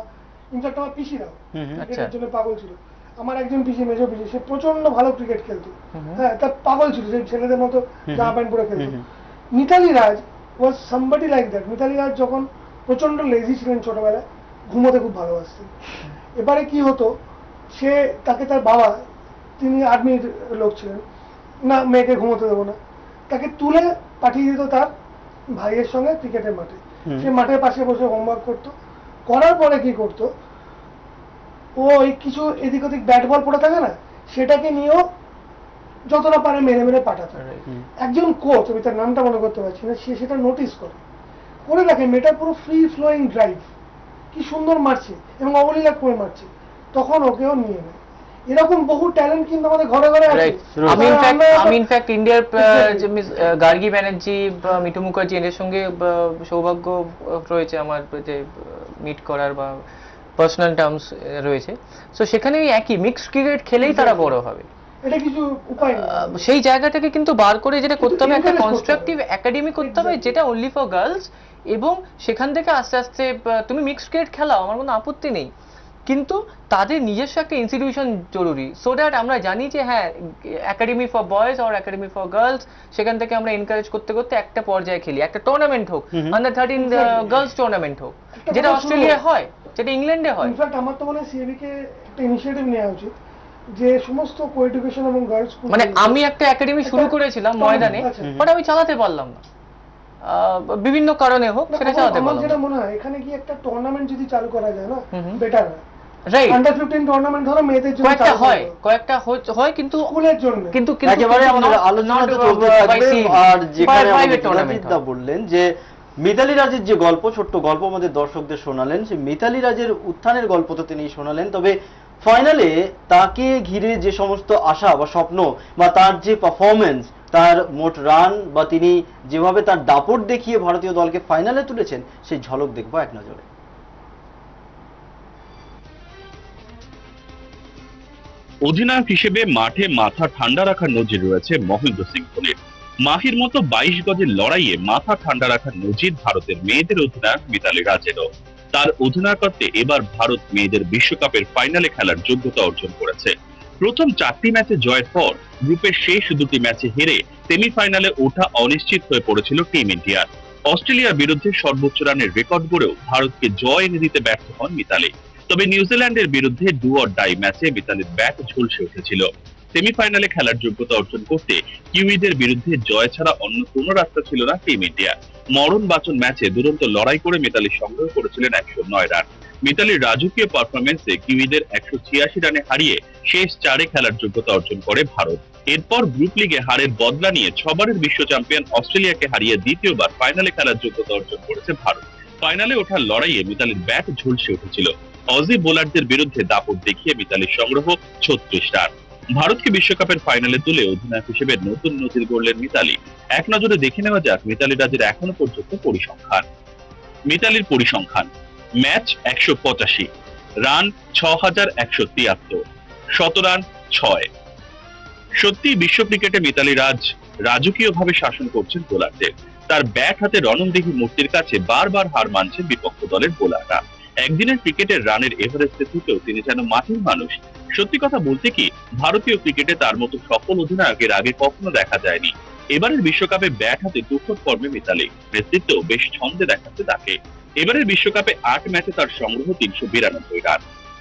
ইনফ্যাক্ট আমার পিসিরাও ক্রিকেটের জন্য পাগল ছিল। আমার একজন পিসি, মেজো পিসি, সে প্রচন্ড ভালো ক্রিকেট খেলতো, হ্যাঁ, তার পাগল ছিল, যে ছেলেদের মতো জামা প্যান্ট পরে খেলতো। মিতালি রাজ ওয়াজ সামবডি লাইক দ্যাট। মিতালি রাজ যখন প্রচন্ড লেজি ছিলেন ছোটবেলায়, ঘুমোতে খুব ভালোবাসতেন। এবারে কি হতো, তাকে তার বাবা, তিনি আর্মির লোক ছিলেন, না মেয়েকে ঘুমোতে দেবো না, তাকে তুলে পাঠিয়ে দিত তার ভাইয়ের সঙ্গে ক্রিকেটের মাঠে। সে মাঠের পাশে বসে হোমওয়ার্ক করতো, করার পরে কি করতো, ও ওই কিছু এদিক ওদিক ব্যাট বল পড়ে থাকে না, সেটাকে নিয়েও যতটা পারে মেরে মেরে পাঠাতো। একজন কোচ, আমি তার নামটা মনে করতে পারছি না, সে সেটা নোটিস করে দেখে মেয়েটা পুরো ফ্রি ফ্লোয়িং ড্রাইভ, কি সুন্দর মারছে এবং অবলীলা করে মারছে, তখন ওকেও নিয়ে নেয়। এরকম বহু ট্যালেন্ট কিন্তু আমাদের ঘরে ঘরে আছে। আমি ইনফ্যাক্ট ইন্ডিয়ার গার্গী ব্যানার্জি বা মিঠু মুখার্জি, এদের সঙ্গে সৌভাগ্য রয়েছে আমার যে মিট করার বা পার্সোনাল টার্মস রয়েছে। সো সেখানে একই মিক্সড ক্রিকেট খেলেই তারা বড় হবে, এটা কিছু উপায় নেই। সেই জায়গাটাকে কিন্তু বার করে যেটা করতে হবে, একটা কনস্ট্রাকটিভ একাডেমি করতে হবে যেটা অনলি ফর গার্লস, এবং সেখান থেকে আস্তে আস্তে তুমি মিক্সড ক্রিকেট খেলাও, আমার কোনো আপত্তি নেই, কিন্তু তাদের নিজস্ব একটা ইনস্টিটিউশন জরুরি, সো দ্যাট আমরা জানি যে হ্যাঁ একাডেমি ফর বয়েজ আর একাডেমি ফর গার্লস, সেখান থেকে আমরা এনকারেজ করতে করতে একটা পর্যায়ে খেলি, একটা টুর্নামেন্ট হোক, আন্ডার 13 গার্লস টুর্নামেন্ট হোক, যেটা অস্ট্রেলিয়ায় হয়, যেটা ইংল্যান্ডে হয়। ইনফ্যাক্ট আমার তো মনে হয় সিএবি কে একটা ইনিশিয়েটিভ নেওয়া উচিত, যে সমস্ত কো-এডুকেশন এবং গার্লস স্কুল, মানে আমি একটা একাডেমি শুরু করেছিলাম ময়দানে, বাট আমি চালাতে পারলাম না, বিভিন্ন কারণে হোক, সেটা চালাতে পারলাম না। যেটা মনে হয় এখানে কি একটা টুর্নামেন্ট যদি চালু করা যায় না, বেটার হয়। রাইট, আন্ডার 15 টুর্নামেন্ট ধরো মেয়েদের জন্য কয়েকটা হয়, কিন্তু স্কুলের জন্য, কিন্তু একেবারে আমাদের আলোচনাতে চলতে থাকবে। আর যেখানে আমাদের বললেন যে মিতালি রাজের যে গল্প, ছোট্ট গল্প আমাদের দর্শকদের শোনালেন, সেই মিতালি রাজের উত্থানের গল্প তো তিনি শোনালেন, তবে ফাইনালে তাকে ঘিরে যে সমস্ত আশা বা স্বপ্ন বা তার যে পারফরমেন্স, তার মোট রান বা তিনি যেভাবে তার দাপট দেখিয়ে ভারতীয় দলকে ফাইনালে তুলেছেন, সেই ঝলক দেখবো এক নজরে। অধিনায়ক হিসেবে মাঠে মাথা ঠান্ডা রাখার নজির রয়েছে মহেন্দ্র সিং ধোনির। মাহির মতো 22 গজের লড়াইয়ে মাথা ঠান্ডা রাখার নজির ভারতের মেয়েদের অধিনায়ক মিতালি রাজেরও। তার অধিনায়কত্বে এবার ভারত মেয়েদের বিশ্বকাপের ফাইনালে খেলার যোগ্যতা অর্জন করেছে। প্রথম 4টি ম্যাচে জয়ের পর গ্রুপের শেষ 2টি ম্যাচে হেরে সেমিফাইনালে ওঠা অনিশ্চিত হয়ে পড়েছিল টিম ইন্ডিয়ার। অস্ট্রেলিয়ার বিরুদ্ধে সর্বোচ্চ রানের রেকর্ড গড়েও ভারতকে জয় এনে দিতে ব্যর্থ হন মিতালি। তবে নিউজিল্যান্ডের বিরুদ্ধে ডু অর ডাই ম্যাচে মিতালির ব্যাট ঝলসে উঠেছিল। সেমিফাইনালে খেলার যোগ্যতা অর্জন করতে কিউইদের বিরুদ্ধে জয় ছাড়া অন্য কোনো রাস্তা ছিল না টিম ইন্ডিয়া। মরণ বাঁচন ম্যাচে দুরন্ত লড়াই করে মিতালি সংগ্রহ করেছিলেন 109 রান। মিতালির রাজকীয় পারফরমেন্সে কিউইদের 186 রানে হারিয়ে শেষ 4-এ খেলার যোগ্যতা অর্জন করে ভারত। এরপর গ্রুপ লিগে হারের বদলা নিয়ে 6বারের বিশ্ব চ্যাম্পিয়ন অস্ট্রেলিয়াকে হারিয়ে দ্বিতীয়বার ফাইনালে খেলার যোগ্যতা অর্জন করেছে ভারত। ফাইনালে ওঠার লড়াইয়ে মিতালির ব্যাট ঝলসে উঠেছিল। অজি বোলারদের বিরুদ্ধে দাপট দেখিয়ে মিতালির সংগ্রহ 36 রান। ভারতকে বিশ্বকাপের ফাইনালে তুলে অধিনায়ক হিসেবে নতুন নজির গড়লেন মিতালি। এক নজরে দেখে নেওয়া যাক মিতালি রাজের এখনো পর্যন্ত পরিসংখ্যান। মিতালির পরিসংখ্যান: ম্যাচ 185, রান 6173, 100 রান 6। সত্যি বিশ্ব ক্রিকেটে মিতালি রাজ রাজকীয়ভাবে শাসন করছেন বোলারদের। তার ব্যাট হাতে রণংদেহী মূর্তির কাছে বারবার হার মানছেন বিপক্ষ দলের বোলাররা। একদিনের ক্রিকেটের রানের এভারেস্টে থেকেও তিনি যেন মাটির মানুষ। সত্যি কথা বলতে কি, ভারতীয় ক্রিকেটে তার মতো সফল অধিনায়কের আগে কখনো দেখা যায়নি। এবারের বিশ্বকাপে ব্যাট হাতে তুখোড় ফর্মে মিতালি, নেতৃত্ব বেশ ছন্দে দেখাচ্ছে তাকে। এবারের বিশ্বকাপে 8 ম্যাচে তার সংগ্রহ 392 রান।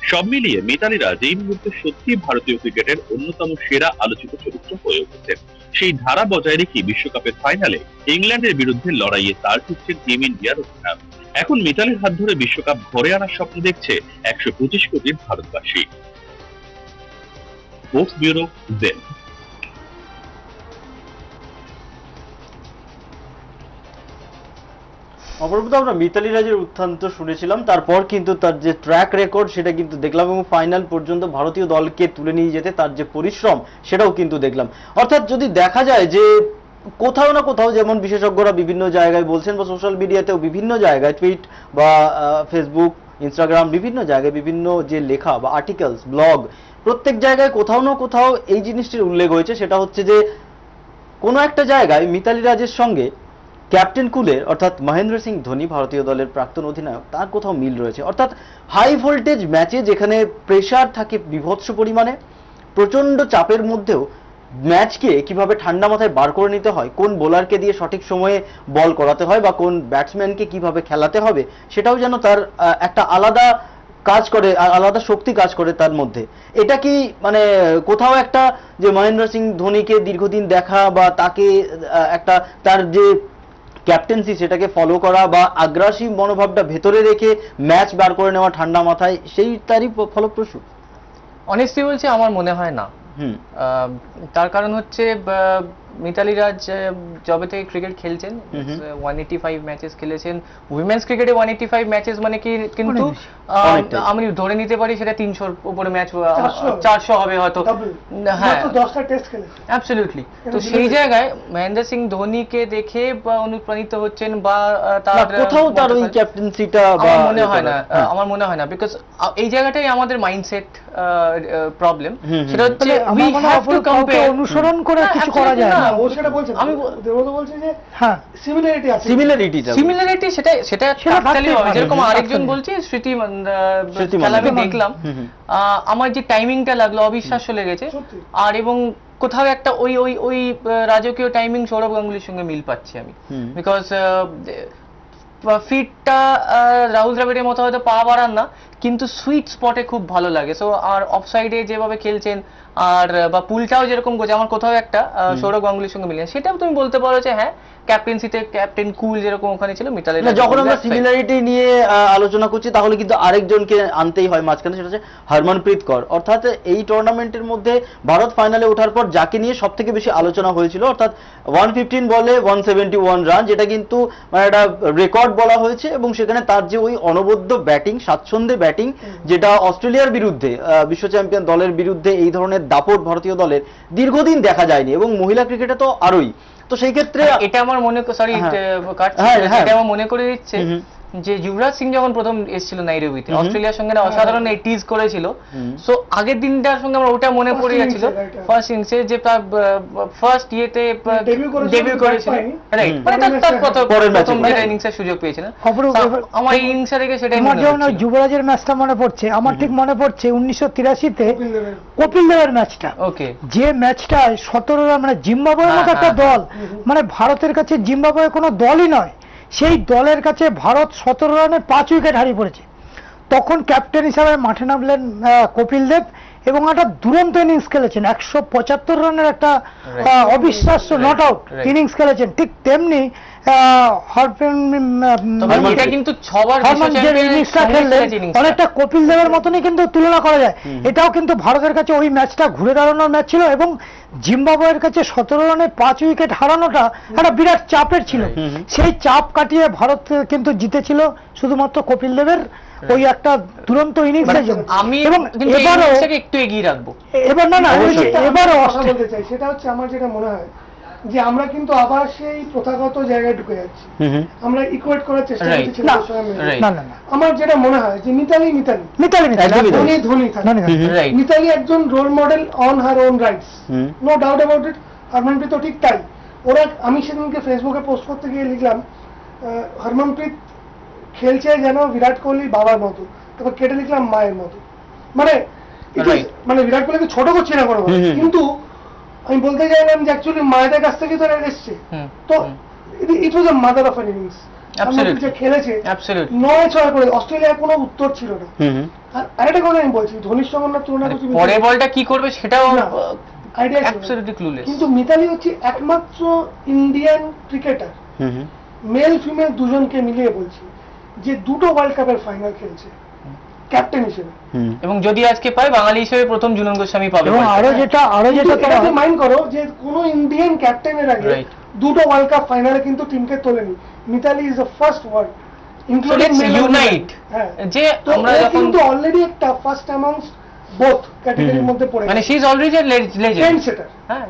সব মিলিয়ে মিতালি রাজ এই মুহূর্তে সত্যি ভারতীয় ক্রিকেটের অন্যতম সেরা আলোচিত চরিত্র হয়ে উঠেছেন। সেই ধারা বজায় রেখে বিশ্বকাপের ফাইনালে ইংল্যান্ডের বিরুদ্ধে লড়াইয়ে তার ফিরছেন টিম ইন্ডিয়ার অধিনায়ক। এখন মিতালির হাত ধরে বিশ্বকাপ ঘরে আনার স্বপ্ন দেখছে 125 কোটির ভারতবাসী। স্পোর্টস ব্যুরো, জেন। অপরূপ, আমরা মিতালি রাজের উত্থান তো শুনেছিলাম, তারপর কিন্তু তার যে ট্র্যাক রেকর্ড সেটা কিন্তু দেখলাম এবং ফাইনাল পর্যন্ত ভারতীয় দলকে তুলে নিয়ে যেতে তার যে পরিশ্রম সেটাও কিন্তু দেখলাম। অর্থাৎ যদি দেখা যায় যে কোথাও না কোথাও, যেমন বিশেষজ্ঞরা বিভিন্ন জায়গায় বলছেন বা সোশ্যাল মিডিয়াতেও বিভিন্ন জায়গায় টুইট বা ফেসবুক, ইনস্টাগ্রাম, বিভিন্ন জায়গায় বিভিন্ন যে লেখা বা আর্টিকেলস, ব্লগ, প্রত্যেক জায়গায় কোথাও না কোথাও এই জিনিসটির উল্লেখ হয়েছে। সেটা হচ্ছে যে কোনো একটা জায়গায় মিতালি রাজের সঙ্গে ক্যাপ্টেন কুলের অর্থাৎ মহেন্দ্র সিং ধোনি, ভারতীয় দলের প্রাক্তন অধিনায়ক, তার কোথাও মিল রয়েছে। অর্থাৎ হাই ভোল্টেজ ম্যাচে যেখানে প্রেসার থাকে বিভৎস পরিমাণে, প্রচন্ড চাপের মধ্যেও ম্যাচকে কিভাবে ঠান্ডা মাথায় বার করে নিতে হয়, কোন বোলারকে দিয়ে সঠিক সময়ে বল করাতে হয় বা কোন ব্যাটসম্যানকে কিভাবে খেলাতে হবে, সেটাও যেন তার একটা আলাদা কাজ করে, আলাদা শক্তি কাজ করে তার মধ্যে। এটা কি মানে কোথাও একটা যে মহেন্দ্র সিং ধোনিকে দীর্ঘদিন দেখা বা তাকে একটা তার যে ক্যাপ্টেন্সি সেটাকে ফলো করা বা আগ্রাসী মনোভাবটা ভেতরে রেখে ম্যাচ বার করে নেওয়া ঠান্ডা মাথায়, সেই তারই ফলপ্রসূ? অনেস্টলি বলছি, আমার মনে হয় না। তার কারণ হচ্ছে মিতালি রাজ যবে থেকে ক্রিকেট খেলছেন 185 ম্যাচেস খেলেছেন। উইমেন্স ক্রিকেটে 185 ম্যাচেস মানে কি, কিন্তু আমি ধরে নিতে পারি সেটা 300-র উপরে ম্যাচ, 400 হবে হয়তো। হ্যাঁ, 10টা টেস্ট খেলেছে। অ্যাবসলিউটলি। তো সেই জায়গায় মহেন্দ্র সিং ধোনিকে দেখে অনুপ্রাণিত হচ্ছেন বা তার কোথাও তার ওই ক্যাপ্টেন্সিটা আমার মনে হয় না, বিকজ এই জায়গাটাই আমাদের মাইন্ডসেট প্রবলেম। সেটা হচ্ছে উই হ্যাভ টু কম্পেয়ার, অনুসরণ করে কিছু করা যায় না। ও সেটা বলছেন, আমি দেবদা বলছি যে হ্যাঁ সিমিলারিটি আছে, সিমিলারিটি সেটা থাকতেই হবে। যেরকম আরেকজন বলছে স্মৃতি খেলা আমি দেখলাম, আমার যে টাইমিংটা লাগলো অবিশ্বাস্য লেগেছে। আর এবং কোথাও একটা ওই ওই ওই রাজকীয় টাইমিং সৌরভ গাঙ্গুলির সঙ্গে মিল পাচ্ছি আমি, বিকজ ফিটটা রাহুল দ্রাবিড়ের মতো হয়তো পা বাড়ান না, কিন্তু সুইট স্পটে খুব ভালো লাগে। সো আর অফসাইডে যেভাবে খেলছেন আর বা পুলটাও যেরকম করছে, আমার কোথাও একটা সৌরভ গাঙ্গুলির সঙ্গে মিলে, সেটাও তুমি বলতে পারো যে হ্যাঁ ক্যাপ্টেন্সিতে ক্যাপ্টেন কুল যেরকম ওখানে ছিল, মিতালি রাজ। যখন আমরা সিমিলারিটি নিয়ে আলোচনা করছি তাহলে কিন্তু আরেকজনকে আনতেই হয় মাঝখানে, সেটা হচ্ছে হরমনপ্রীত কৌর। অর্থাৎ এই টুর্নামেন্টের মধ্যে ভারত ফাইনালে ওঠার পর যাকে নিয়ে সব থেকে বেশি আলোচনা হয়েছিল, অর্থাৎ 115 বলে 171 রান, যেটা কিন্তু মানে একটা রেকর্ড বলা হয়েছে। এবং সেখানে তার যে ওই অনবদ্য ব্যাটিং, স্বাচ্ছন্দ্যে ব্যাটিং, যেটা অস্ট্রেলিয়ার বিরুদ্ধে, বিশ্ব চ্যাম্পিয়ন দলের বিরুদ্ধে এই ধরনের দাপট ভারতীয় দলের দীর্ঘদিন দেখা যায়নি, এবং মহিলা ক্রিকেটে তো আরোই। তো সেই ক্ষেত্রে এটা আমার মনে, সরি এটা আমার মনে করে দিচ্ছে যে যুবরাজ সিং যখন প্রথম এসেছিল নাইরোবিতে, অস্ট্রেলিয়ার সঙ্গে অসাধারণ টিজ করেছিল। সো আগের দিনটার সঙ্গে আমার ওটা মনে পড়ে যাচ্ছিল, ফার্স্ট ইনিংসে যে ফার্স্ট ইয়েতে ডেবিউ করেছিল, রাইট, মানে তার প্রথম ইনিংসের সুযোগ পেয়েছিলেন। আমার এই ইনিংসটা দেখে সেটাই মনে হচ্ছে। যুবরাজের ম্যাচটা মনে পড়ছে আমার, ঠিক মনে পড়ছে 1983-তে কপিল দেবের ম্যাচটা। ওকে, যে ম্যাচটা 17 রান, মানে জিম্বাবুয়ের মতো একটা দল, মানে ভারতের কাছে জিম্বাবুয়ে কোনো দলই নয়, সেই দলের কাছে ভারত 17 রানে 5 উইকেট হারিয়ে পড়েছে। তখন ক্যাপ্টেন হিসাবে মাঠে নামলেন কপিল দেব এবং একটা দুরন্ত ইনিংস খেলেছেন, 175 রানের একটা অবিশ্বাস্য নট আউট ইনিংস খেলেছেন। ঠিক তেমনি এটা কিন্তু ছবার অনেকটা কপিল দেবের মতনই কিন্তু তুলনা করা যায়। এটাও কিন্তু ভারতের কাছে ওই ম্যাচটা ঘুরে দাঁড়ানোর ম্যাচ ছিল এবং জিম্বাবুয়ের কাছে 17 রানে 5 উইকেট হারানোটা একটা বিরাট চাপের ছিল। সেই চাপ কাটিয়ে ভারত কিন্তু জিতেছিল শুধুমাত্র কপিল দেবের ওই একটা দুরন্ত ইনিংসের জন্য। আমি এবং এবারও একটু এগিয়ে রাখবো, এবার এবারও বলতে চাই সেটা হচ্ছে আমার যেটা মনে হয় যে আমরা কিন্তু আবার সেই প্রথাগত জায়গায় ঢুকে যাচ্ছি, আমরা ইকুয়েট করার চেষ্টা করছি। আমার যেটা মনে হয় যে মিতালি মিতালি একজন role model on her own rights, no doubt about it. Harmanpreet তো ঠিক তাই। ওরা, আমি সেদিনকে ফেসবুকে পোস্ট করতে গিয়ে লিখলাম হরমনপ্রীত খেলছে যেন বিরাট কোহলি বাবার মতো, তারপর কেটে লিখলাম মায়ের মতো। মানে বিরাট কোহলিকে ছোট করছি না কোনো, কিন্তু আমি বলতে চাইলাম যে অ্যাকচুয়ালি মায়েদের কাছ থেকে তো এসছে। তো it was a mother of an innings. যে খেলেছে 9-6 করে, অস্ট্রেলিয়ার কোনো উত্তর ছিল না। আর আরেকটা কথা আমি বলছি, ধোনির সঙ্গে আমরা তুলনা করছি, পরের বলটা কি করবে সেটাও আইডিয়া অ্যাবসলিউটলি ক্লুলেস। কিন্তু মিতালি হচ্ছে একমাত্র ইন্ডিয়ান ক্রিকেটার, মেল ফিমেল দুজনকে মিলিয়ে বলছি, যে 2টো ওয়ার্ল্ড কাপের ফাইনাল খেলছে ক্যাপ্টেন হিসেবে। এবং যদি আজকে পায় বাঙালি হিসেবে প্রথম ঝুলন গোস্বামী পাবে। এবং আরো যেটা তোমাকে মাইন্ড করো যে কোন ইন্ডিয়ান ক্যাপ্টেনের আগে 2টো ওয়ার্ল্ড কাপ ফাইনালে কিন্তু টিমকে তোলেনি। Mithali is the first world including unite, যে আমরা কিন্তু অলরেডি একটা ফার্স্ট অ্যামাউন্টস বোথ ক্যাটাগরির মধ্যে পড়ে, মানে she is already a legend,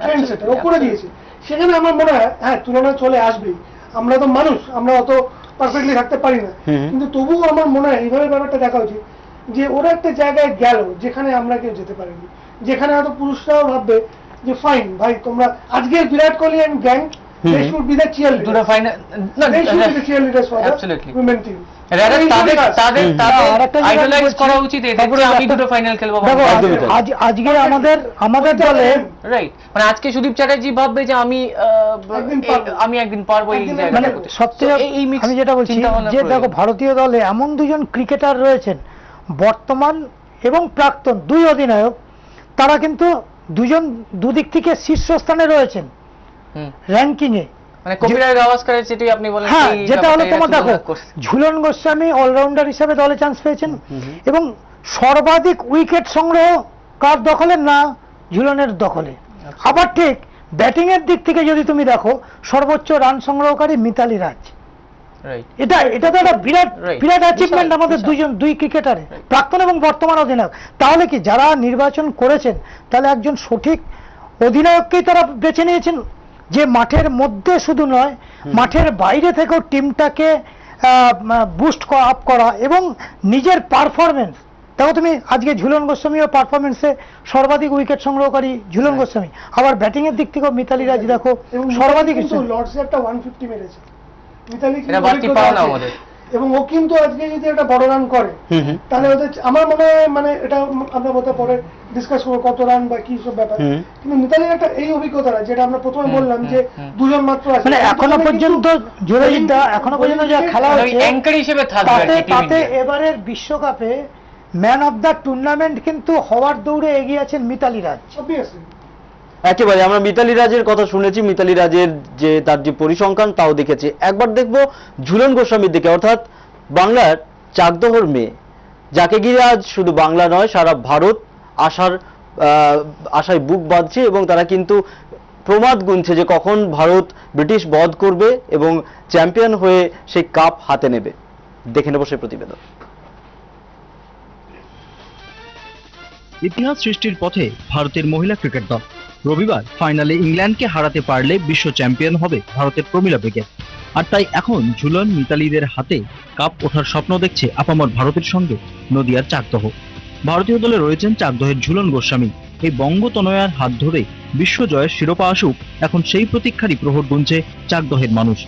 trend সেটার ও করে দিয়েছে। সেখানে আমার মনে হয় তুলনা চলে আসবেই। আমরা তো মানুষ, আমরা অত পারফেক্টলি থাকতে পারি না, কিন্তু তবুও আমার মনে হয় এইভাবে ব্যাপারটা দেখা উচিত যে ওরা একটা জায়গায় গেল যেখানে আমরা কেউ যেতে পারিনি, যেখানে হয়তো পুরুষরাও ভাববে যে ফাইন ভাই তোমরা আজকের Virat Kohli and gang they should be the cheerleaders, দুটো final they should be the cheerleaders for absolutely the women team. তাদের আইডলাইজ করা উচিত এদেরকে, আমি দুটো ফাইনাল খেলবো। আজকে আমাদের দলে রাইট, মানে আজকে সুদীপ চ্যাটার্জি ভাববে যে আমি একদিন পারবো এই জায়গায়। মানে সবথেকে আমি যেটা বলছি যে দেখো ভারতীয় দলে এমন দুজন ক্রিকেটার রয়েছেন বর্তমান এবং প্রাক্তন, 2 অধিনায়ক, তারা কিন্তু দুদিক থেকে শীর্ষস্থানে রয়েছেন র্যাঙ্কিং এ। মানে কপিল গাভাস্করের যেটি আপনি বলেন, হ্যাঁ, যেটা হলো তোমার দেখো ঝুলন গোস্বামী অলরাউন্ডার হিসেবে দলে চান্স পেয়েছেন এবং সর্বাধিক উইকেট সংগ্রহ কার দখলে? না ঝুলনের দখলে। আবার ঠিক ব্যাটিং এর দিক থেকে যদি তুমি দেখো সর্বোচ্চ রান সংগ্রহকারী মিতালি রাজ। এটা তো একটা বিরাট অ্যাচিভমেন্ট আমাদের দুই ক্রিকেটারে, প্রাক্তন এবং বর্তমান অধিনায়ক। তাহলে কি যারা নির্বাচন করেছেন তাহলে একজন সঠিক অধিনায়ককেই তারা বেছে নিয়েছেন, যে মাঠের মধ্যে শুধু নয় মাঠের বাইরে থেকেও টিমটাকে বুস্ট আপ করা এবং নিজের পারফরমেন্স। দেখো তুমি আজকে ঝুলন গোস্বামীর পারফরমেন্সে সর্বাধিক উইকেট সংগ্রহকারী ঝুলন গোস্বামী, আবার ব্যাটিং এর দিক থেকেও মিতালি রাজ দেখো সর্বাধিক লর্ডসে একটা 150 মেরেছে মিতালি, আমাদের। এবং ও কিন্তু আজকে যদি একটা বড় রান করে তাহলে ওদের আমার মনে হয়, মানে এটা আমরা বোধহয় পরে ডিসকাস করবো কত রান বা কি সব ব্যাপার, কিন্তু মিতালির একটা এই অভিজ্ঞতাটা যেটা আমরা প্রথমে বললাম যে দুজন মাত্র আছে, মানে এখনো পর্যন্ত যা খেলা হচ্ছে অ্যাঙ্কার হিসেবে থাকবে, তাতে এবারের বিশ্বকাপে ম্যান অফ দ্য টুর্নামেন্ট কিন্তু হওয়ার দৌড়ে এগিয়ে আছেন মিতালি রাজ। একেবারে আমরা মিতালি রাজের কথা শুনেছি, মিতালি রাজের যে তার যে পরিসংখ্যান তাও দেখেছি। একবার দেখবো ঝুলন গোস্বামীর দিকে, অর্থাৎ বাংলার চাকদহর মেয়ে, যাকে ঘিরে আজ শুধু বাংলা নয় সারা ভারত আশায় বুক বাঁধছে এবং তারা কিন্তু প্রমাদ গুনছে যে কখন ভারত ব্রিটিশ বধ করবে এবং চ্যাম্পিয়ন হয়ে সেই কাপ হাতে নেবে। দেখে নেব সেই প্রতিবেদন। ইতিহাস সৃষ্টির পথে ভারতের মহিলা ক্রিকেট দল। রবিবার ফাইনালে ইংল্যান্ডকে হারাতে পারলে বিশ্ব চ্যাম্পিয়ন হবে ভারতের প্রমিলা ব্রিগেড। আর তাই এখন ঝুলন মিতালিদের হাতে কাপ ওঠার স্বপ্ন দেখছে আপামর ভারতের সঙ্গে নদিয়ার চাকদহ। ভারতীয় দলে রয়েছেন চাকদহের ঝুলন গোস্বামী। এই বঙ্গতনয়ার হাত ধরে বিশ্বজয়ের শিরোপা আসুক, এখন সেই প্রতীক্ষারই প্রহর গুনছে চাকদহের মানুষ।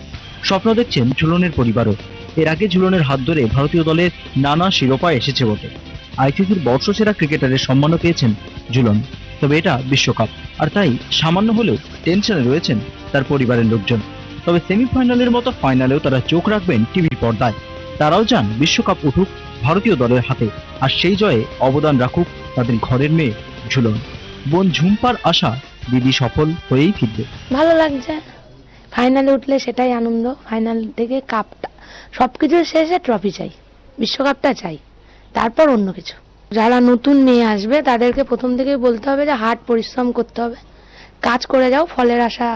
স্বপ্ন দেখছেন ঝুলনের পরিবারও। এর আগে ঝুলনের হাত ধরে ভারতীয় দলের নানা শিরোপা এসেছে বটে। আইসিসির বর্ষসেরা ক্রিকেটারের সম্মানও পেয়েছেন ঝুলন, তবে এটা বিশ্বকাপ, আর তাই সামান্য হলেও টেনশনে রয়েছেন তার পরিবারের লোকজন। তবে সেমিফাইনালের মতো ফাইনালেও তারা চোখ রাখবেন টিভির পর্দায়। তারাও চান বিশ্বকাপ উঠুক, ভারতীয় দলের হাতে, আর সেই জয়ে অবদান রাখুক তাদের ঘরের মেয়ে ঝুলন। বোন ঝুম্পার আশা দিদি সফল হয়েই ফিরবে। ভালো লাগছে, ফাইনালে উঠলে সেটাই আনন্দ। ফাইনাল থেকে কাপটা, সবকিছুর শেষে ট্রফি চাই, বিশ্বকাপটা চাই, তারপর অন্য কিছু। যারা নতুন মেয়ে আসবে তাদেরকে প্রথম থেকেই বলতে হবে যে হার্ড পরিশ্রম করতে হবে, কাজ করে যাও। ফলের আশা,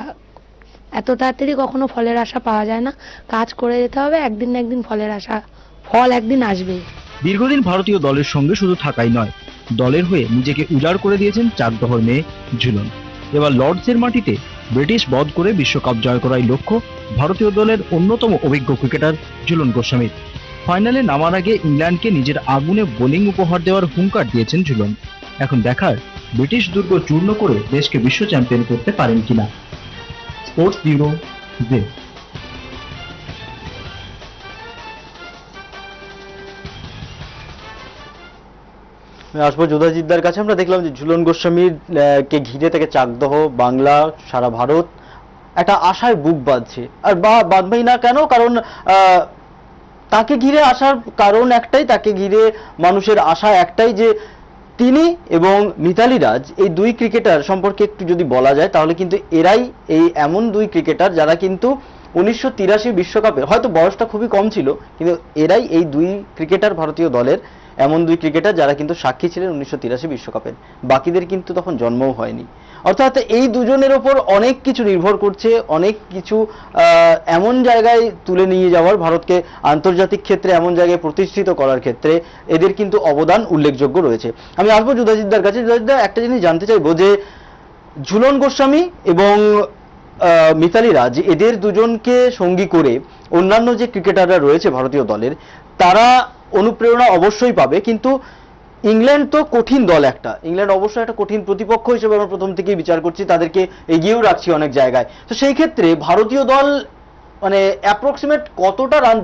এত তাড়াতাড়ি কখনো ফলের আশা পাওয়া যায় না, কাজ করে যেতে হবে, একদিন না একদিন ফলের আশা, ফল একদিন আসবেই। দীর্ঘদিন ভারতীয় দলের সঙ্গে শুধু থাকাই নয়, দলের হয়ে নিজেকে উজাড় করে দিয়েছেন চাকদহর মেয়ে ঝুলন। এবার লর্ডসের মাটিতে ব্রিটিশ বধ করে বিশ্বকাপ জয় করাই লক্ষ্য ভারতীয় দলের অন্যতম অভিজ্ঞ ক্রিকেটার ঝুলন গোস্বামীর। ফাইনালে নামার আগে ইংল্যান্ডকে নিজের আগুনে বোলিং উপহার দেওয়ার হুঙ্কার দিয়েছেন ঝুলন। এখন দেখার ব্রিটিশ দুর্গ চূর্ণ করে দেশকে বিশ্ব চ্যাম্পিয়ন করতে পারেন কিনা। Sports bureau, J. আসবো যোধাজিৎদার কাছে। আমরা দেখলাম যে ঝুলন গোস্বামীর কে ঘিরে থেকে চাকদহ, বাংলা, সারা ভারত একটা আশায় বুক বাঁধছে। আর বাঁধবেই না কেন, কারণ তাকে ঘিরে আসার কারণ একটাই, তাকে ঘিরে মানুষের আশা একটাই যে তিনি এবং মিতালি রাজ, এই দুই ক্রিকেটার সম্পর্কে একটু যদি বলা যায় তাহলে কিন্তু এরাই এই এমন দুই ক্রিকেটার যারা কিন্তু 1983 বিশ্বকাপে, হয়তো বয়সটা খুবই কম ছিল, কিন্তু এরাই এই দুই ক্রিকেটার ভারতীয় দলের এমন দুই ক্রিকেটার যারা কিন্তু সাক্ষী ছিলেন 1983 বিশ্বকাপের। বাকিদের কিন্তু তখন জন্মও হয়নি। অর্থাৎ এই দুজনের ওপর অনেক কিছু নির্ভর করছে, অনেক কিছু এমন জায়গায় তুলে নিয়ে যাওয়ার, ভারতকে আন্তর্জাতিক ক্ষেত্রে এমন জায়গায় প্রতিষ্ঠিত করার ক্ষেত্রে এদের কিন্তু অবদান উল্লেখযোগ্য রয়েছে। আমি আসবো যোধাজিৎদার কাছে। যোধাজিৎদা, একটা জিনিস জানতে চাইবো যে ঝুলন গোস্বামী এবং মিতালি রাজ, এদের দুজনকে সঙ্গী করে অন্যান্য যে ক্রিকেটাররা রয়েছে ভারতীয় দলের, তারা অনুপ্রেরণা অবশ্যই পাবে, কিন্তু ইংল্যান্ড তো কঠিন দল একটা, ইংল্যান্ড অবশ্যই একটা কঠিন প্রতিপক্ষ হিসেবে আমরা প্রথম থেকেই বিচার করছি, তাদেরকে এগিয়েও রাখছি অনেক জায়গায়। তো সেই ক্ষেত্রে ভারতীয় দল মানে অ্যাপ্রক্সিমেট কতটা রান,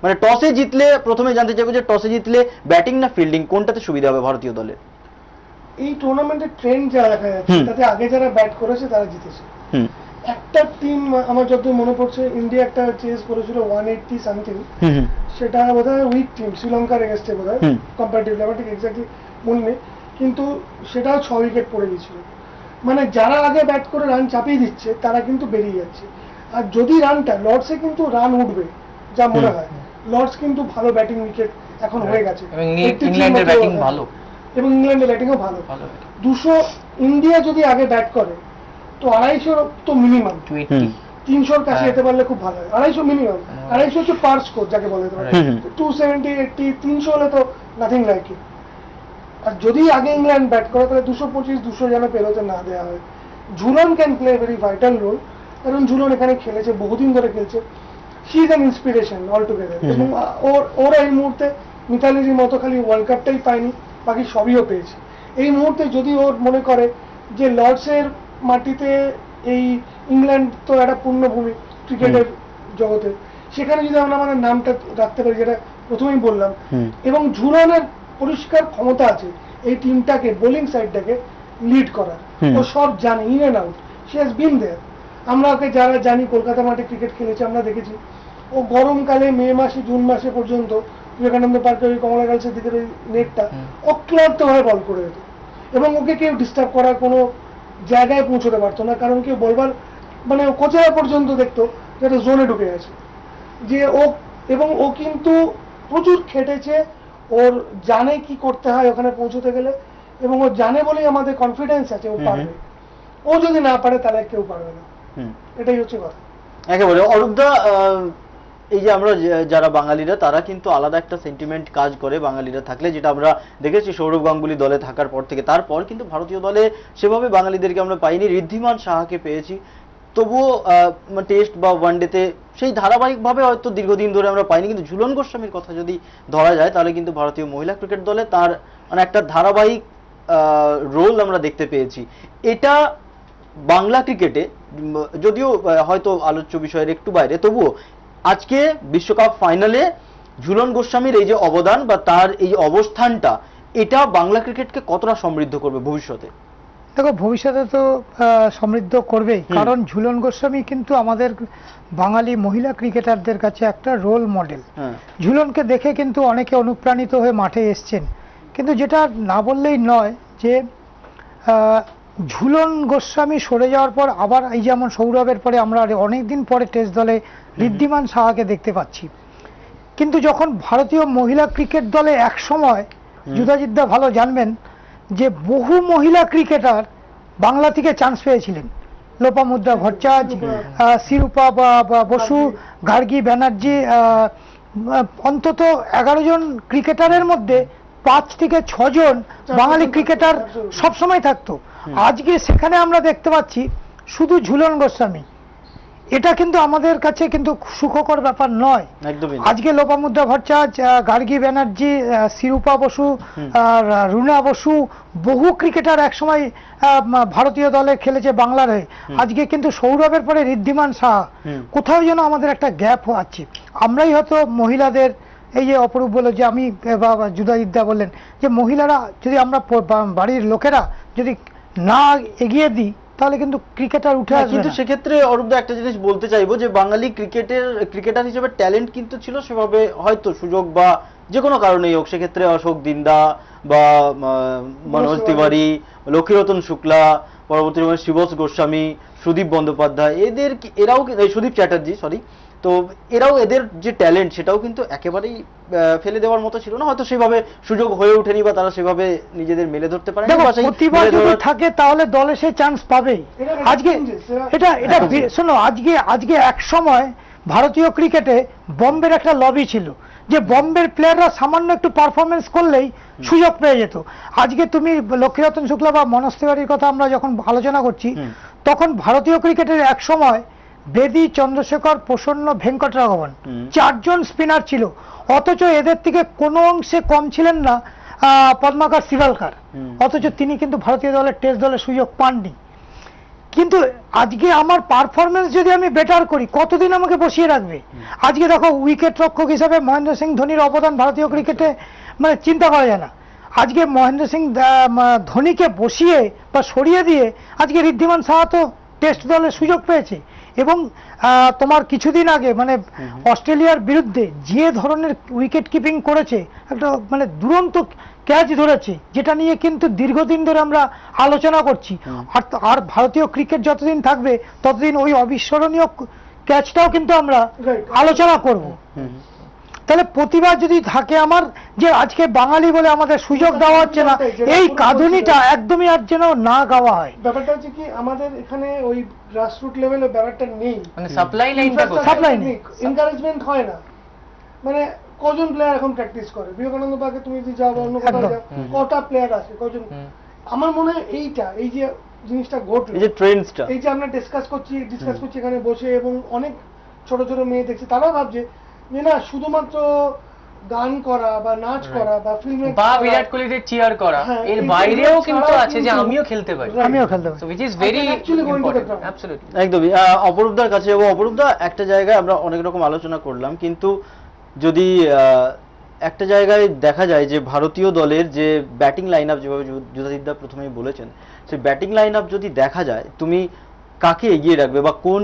মানে টসে জিতলে, প্রথমে জানতে চাইবো যে টসে জিতলে ব্যাটিং না ফিল্ডিং, কোনটাতে সুবিধা হবে ভারতীয় দলের? এই টুর্নামেন্টের ট্রেন্ড যা দেখা যাচ্ছে তাতে আগে যারা ব্যাট করেছে তারা জিতেছে। একটা টিম আমার যত মনে পড়ছে, ইন্ডিয়া একটা চেস করেছিল 180 সামথিং, সেটা বোধহয় উইক টিম, শ্রীলঙ্কার এগেস্টে বোধহয় কম্পারেটিভলি, আমার ঠিক এক্স্যাক্টলি মনে নেই, কিন্তু সেটাও 6 উইকেট পড়ে গেছিল। মানে যারা আগে ব্যাট করে রান চাপিয়ে দিচ্ছে তারা কিন্তু বেরিয়ে যাচ্ছে। আর যদি রানটা লর্ডসে, কিন্তু রান উঠবে যা মনে হয়, লর্ডস কিন্তু ভালো ব্যাটিং উইকেট এখন হয়ে গেছে, ইংল্যান্ডের ব্যাটিং ভালো, এবং ইংল্যান্ডের ব্যাটিংও ভালো। 200 ইন্ডিয়া যদি আগে ব্যাট করে তো 250 তো মিনিমাম, 300-র কাছে যেতে পারলে খুব ভালো হয়। 250 মিনিমাম, 250 হচ্ছে পার স্কোর যাকে বলে, 270, 80, 300 হলে তো নাথিং লাইক ইট। আর যদি আগে ইংল্যান্ড ব্যাট করে তাহলে 225, 200 যেন পেরোতে না দেওয়া হয়। Jhulan can play very vital role, কারণ ঝুলন এখানে খেলেছে, বহুদিন ধরে খেলছে, she is an inspiration all together. এবং ওরা এই মুহূর্তে মিতালির মতো খালি ওয়ার্ল্ড কাপটাই পায়নি, বাকি সবইও পেয়েছে। এই মুহূর্তে যদি ওর মনে করে যে লর্ডসের মাটিতে, এই ইংল্যান্ড তো একটা পূর্ণভূমি ক্রিকেটের জগতে, সেখানে যদি আমরা আমাদের নামটা রাখতে পারি, যেটা প্রথমেই বললাম, এবং ঝুলনের পরিষ্কার ক্ষমতা আছে এই টিমটাকে, বোলিং সাইডটাকে লিড করার, ও সব জানে in and out, she has been there. আমরা ওকে যারা জানি, কলকাতা মাঠে ক্রিকেট খেলেছে, আমরা দেখেছি ও গরমকালে মে মাসে, জুন মাসে পর্যন্ত বিবেকানন্দ পার্কের ওই কমলা গার্লসের দিকের ওই নেটটা অক্লান্তভাবে বল করে যেত, এবং ওকে কেউ ডিস্টার্ব করার কোনো জায়গায় পৌঁছতে পারতো না, কারণ কেউ বলবার, মানে কোচেরা পর্যন্ত দেখতো যেটা জোনে ঢুকে গেছে যে ও, এবং ও কিন্তু প্রচুর খেটেছে, ওর জানে কি করতে হয় ওখানে পৌঁছতে গেলে, এবং ও জানে বলেই আমাদের কনফিডেন্স আছে ও পারবে। ও যদি না পারে তাহলে কেউ পারবে না, এটাই হচ্ছে কথা। একেবারে। অরূপদা, এই যে আমরা যারা বাঙালিরা, তারা কিন্তু আলাদা একটা সেন্টিমেন্ট কাজ করে বাঙালিরা থাকলে, যেটা আমরা দেখেছি সৌরভ গাঙ্গুলি দলে থাকার পর থেকে। তারপর কিন্তু ভারতীয় দলে সেভাবে বাঙালিদেরকে আমরা পাইনি, ঋদ্ধিমান সাহাকে পেয়েছি, তবুও টেস্ট বা ওয়ানডেতে সেই ধারাবাহিকভাবে হয়তো দীর্ঘদিন ধরে আমরা পাইনি। কিন্তু ঝুলন গোস্বামীর কথা যদি ধরা যায় তাহলে কিন্তু ভারতীয় মহিলা ক্রিকেট দলে তার মানে একটা ধারাবাহিক রোল আমরা দেখতে পেয়েছি। এটা বাংলা ক্রিকেটে যদিও হয়তো আলোচ্য বিষয়ের একটু বাইরে, তবুও আজকে বিশ্বকাপ ফাইনালে ঝুলন গোস্বামীর এই যে অবদান বা তার এই অবস্থানটা, এটা বাংলা ক্রিকেটকে কতটা সমৃদ্ধ করবে ভবিষ্যতে? দেখো ভবিষ্যতে তো সমৃদ্ধ করবেই, কারণ ঝুলন গোস্বামী কিন্তু আমাদের বাঙালি মহিলা ক্রিকেটারদের কাছে একটা রোল মডেল। ঝুলনকে দেখে কিন্তু অনেকে অনুপ্রাণিত হয়ে মাঠে এসছেন, কিন্তু যেটা না বললেই নয় যে ঝুলন গোস্বামী সরে যাওয়ার পর আবার এই যেমন সৌরভের পরে আমরা অনেকদিন পরে টেস্ট দলে ঋদ্ধিমান সাহাকে দেখতে পাচ্ছি, কিন্তু যখন ভারতীয় মহিলা ক্রিকেট দলে এক সময় যুধাজিৎদা ভালো জানবেন যে বহু মহিলা ক্রিকেটার বাংলা থেকে চান্স পেয়েছিলেন, লোপামুদ্রা ভট্টাচার্য, শিরূপা বসু, গার্গী ব্যানার্জি, অন্তত 11 জন ক্রিকেটারের মধ্যে 5 থেকে 6 জন বাঙালি ক্রিকেটার সবসময় থাকতো। আজকে সেখানে আমরা দেখতে পাচ্ছি শুধু ঝুলন গোস্বামী। এটা কিন্তু আমাদের কাছে কিন্তু সুখকর ব্যাপার নয়। আজকে লোপামুদ্রা ভট্টাচার্য, গার্গী ব্যানার্জি, শিরূপা বসু, রুনা বসু, বহু ক্রিকেটার একসময় ভারতীয় দলে খেলেছে বাংলার হয়ে। আজকে কিন্তু সৌরভের পরে ঋদ্ধিমান সাহা, কোথাও যেন আমাদের একটা গ্যাপ আছে। আমরাই হয়তো মহিলাদের, এই যে অপরূপ বলে যে আমি যুধাজিৎদা বললেন যে মহিলারা যদি আমরা বাড়ির লোকেরা যদি না এগিয়ে দিই তাহলে কিন্তু ক্রিকেটার উঠে আসবে। কিন্তু সেক্ষেত্রে অরূপদা একটা জিনিস বলতে চাইবো যে বাঙালি ক্রিকেটার হিসেবে ট্যালেন্ট কিন্তু ছিল, সেভাবে হয়তো সুযোগ বা যে কোনো কারণেই হোক, সেক্ষেত্রে অশোক দিন্দা বা মনোজ তিওয়ারি, লক্ষ্মীরতন শুক্লা, পরবর্তী সময় শিবস গোস্বামী, সুদীপ বন্দ্যোপাধ্যায়, এরাও সুদীপ চ্যাটার্জি তো এরাও এদের যে ট্যালেন্ট সেটাও কিন্তু একেবারেই ফেলে দেওয়ার মতো ছিল না, হয়তো সেভাবে সুযোগ হয়ে ওঠেনি বা তারা সেভাবে নিজেদের মেলে ধরতে পারেনি। প্রতিভা যদি থাকে তাহলে দলে সে চান্স পাবেই। আজকে এটা শোনো, আজকে এক সময় ভারতীয় ক্রিকেটে বম্বের একটা লবি ছিল যে বম্বের প্লেয়াররা সামান্য একটু পারফরমেন্স করলেই সুযোগ পেয়ে যেত। আজকে তুমি লক্ষ্মীরতন শুক্লা বা মনোজ তিওয়ারির কথা আমরা যখন আলোচনা করছি, তখন ভারতীয় ক্রিকেটের এক সময় বেদি, চন্দ্রশেখর, প্রসন্ন, ভেঙ্কটরাঘবন 4 জন স্পিনার ছিল, অথচ এদের থেকে কোনো অংশে কম ছিলেন না পদ্মাকর সিভালকার, অথচ তিনি কিন্তু ভারতীয় দলের টেস্ট দলের সুযোগ পাননি। কিন্তু আজকে আমার পারফরমেন্স যদি আমি বেটার করি, কতদিন আমাকে বসিয়ে রাখবে? আজকে দেখো উইকেট রক্ষক হিসাবে মহেন্দ্র সিং ধোনির অবদান ভারতীয় ক্রিকেটে মানে চিন্তা করা যায় না। আজকে মহেন্দ্র সিং ধোনিকে বসিয়ে বা সরিয়ে দিয়ে আজকে ঋদ্ধিমান সাহা তো টেস্ট দলের সুযোগ পেয়েছে। এবং তোমার কিছুদিন আগে মানে অস্ট্রেলিয়ার বিরুদ্ধে যে ধরনের উইকেট কিপিং করেছে, একটা মানে দুরন্ত ক্যাচ ধরেছে, যেটা নিয়ে কিন্তু দীর্ঘদিন ধরে আমরা আলোচনা করছি। আর ভারতীয় ক্রিকেট যতদিন থাকবে ততদিন ওই অবিস্মরণীয় ক্যাচটাও কিন্তু আমরা আলোচনা করব। তাহলে প্রতিভা যদি থাকে আমার, যে আজকে বাঙালি বলে আমাদের সুযোগ দেওয়া হচ্ছে না, এই কাঁদুনিটা একদমই আর যেন না গাওয়া হয়। ব্যাপারটা হচ্ছে কি, আমাদের এখানে ওই গ্রাসরুট লেভেলে ব্যাপারটা নেই, মানে সাপ্লাই নেই, এনকারেজমেন্ট হয় না। মানে কজন প্লেয়ার এখন প্র্যাকটিস করে? বিবেকানন্দ পার্কে তুমি যদি যাও, অন্য কোথাও যাও, কটা প্লেয়ার আছে, কজন? আমার মনে হয় এই যে জিনিসটা ঘটলো, এই যে ট্রেন্ডসটা, এই যে আমরা ডিসকাস করছি এখানে বসে, এবং অনেক ছোট ছোট মেয়ে দেখছি, তারাও ভাবছে যে না শুধুমাত্র গান করা বা নাচ করা বা ফিল্মে বা বিরাট কোহলিকে চিয়ার করা, এর বাইরেও কিন্তু আছে যে আমিও খেলতে পারি, so which is very important. Absolutely, একদমই। অপরূপদার কাছে যাবো। অপরূপদা, একটা জায়গায় আমরা অনেক রকম আলোচনা করলাম, কিন্তু যদি একটা জায়গায় দেখা যায় যে ভারতীয় দলের যে ব্যাটিং লাইন আপ, যেভাবে যুধাজিৎদা প্রথমেই বলেছেন, সেই ব্যাটিং লাইন আপ যদি দেখা যায়, তুমি কাকে এগিয়ে রাখবে বা কোন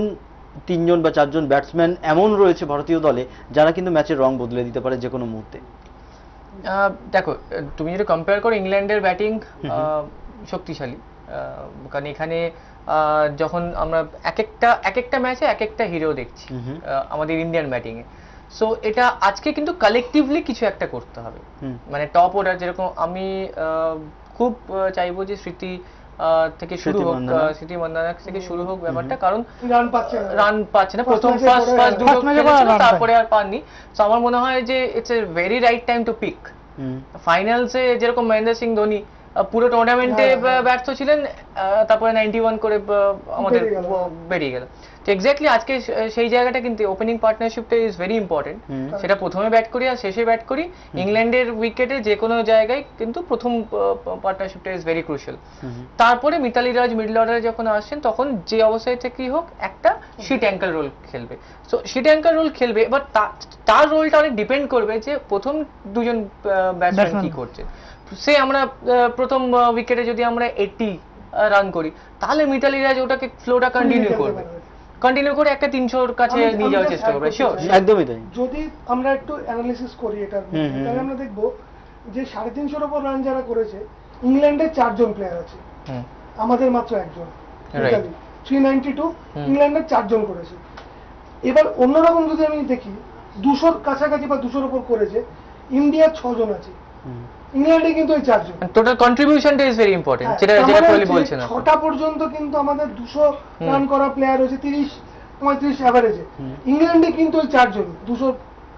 3 জন বা 4 জন ব্যাটসম্যান এমন রয়েছে ভারতীয় দলে যারা কিন্তু ম্যাচের রং বদলে দিতে পারে যে কোনো মুহূর্তে? দেখো, তুমি যদি কম্পেয়ার করো, ইংল্যান্ডের ব্যাটিং শক্তিশালী, কারণ এখানে যখন আমরা এক একটা ম্যাচে এক একটা হিরো দেখছি আমাদের ইন্ডিয়ান ব্যাটিং এ, সো এটা আজকে কিন্তু কালেকটিভলি কিছু একটা করতে হবে। মানে টপ অর্ডার, যেরকম আমি খুব চাইবো যে স্মৃতি থেকে শুরু হোক, স্মৃতি মন্দানা থেকে শুরু হোক ব্যাপারটা, কারণ রান পাচ্ছে না, প্রথম ফার্স্ট দুটো তারপরে আর পাননি। তো আমার মনে হয় যে it's a very right time to pick. ফাইনালসে যেরকম মহেন্দ্র সিং ধোনি পুরো টুর্নামেন্টে ব্যর্থ ছিলেন, তারপরে 91 করে আমাদের বেরিয়ে গেল। তো এক্স্যাক্টলি আজকে সেই জায়গাটা কিন্তু ওপেনিং পার্টনারশিপটা ইজ ভেরি ইম্পর্টেন্ট। সেটা প্রথমে ব্যাট করি আর শেষে ব্যাট করি, ইংল্যান্ডের উইকেটে যে কোনো জায়গায় কিন্তু প্রথম পার্টনারশিপটা ইজ ভেরি ক্রুশিয়াল। তারপরে মিতালি রাজ মিডল অর্ডারে যখন আসছেন, তখন যে অবস্থায় থেকেই হোক একটা শিট অ্যাঙ্কার রোল খেলবে। সো শিট অ্যাঙ্কার রোল খেলবে, এবার তার রোলটা অনেক ডিপেন্ড করবে যে প্রথম দুজন ব্যাটসম্যান কি করছে। সে আমরা প্রথম উইকেটে যদি আমরা 80 রান করি, তাহলে মিতালি রাজ ওটাকে ফ্লোটা কন্টিনিউ করে একটা 300-র কাছে নিয়ে যাওয়ার চেষ্টা করবে। শিওর, একদমই তাই। যদি আমরা একটু অ্যানালিসিস করি এটার তাহলে আমরা দেখবো যে 350-র উপর রান যারা করেছে ইংল্যান্ডের 4 জন প্লেয়ার আছে, আমাদের মাত্র একজন। 392 ইংল্যান্ডের 4 জন করেছে। এবার অন্যরকম যদি আমি দেখি 200-র কাছাকাছি বা 200-র উপর করেছে ইন্ডিয়ার 6 জন আছে, ইংল্যান্ডে কিন্তু ওই 4 জন। টোটাল কন্ট্রিবিউশনটা ইজ ভেরি ইম্পর্টেন্ট, যেটা কোহলি বলছেন। 6টা পর্যন্ত কিন্তু আমাদের 200 রান করা প্লেয়ার হয়েছে 30-35 এভারেজে, ইংল্যান্ডে কিন্তু ওই 4 জন 200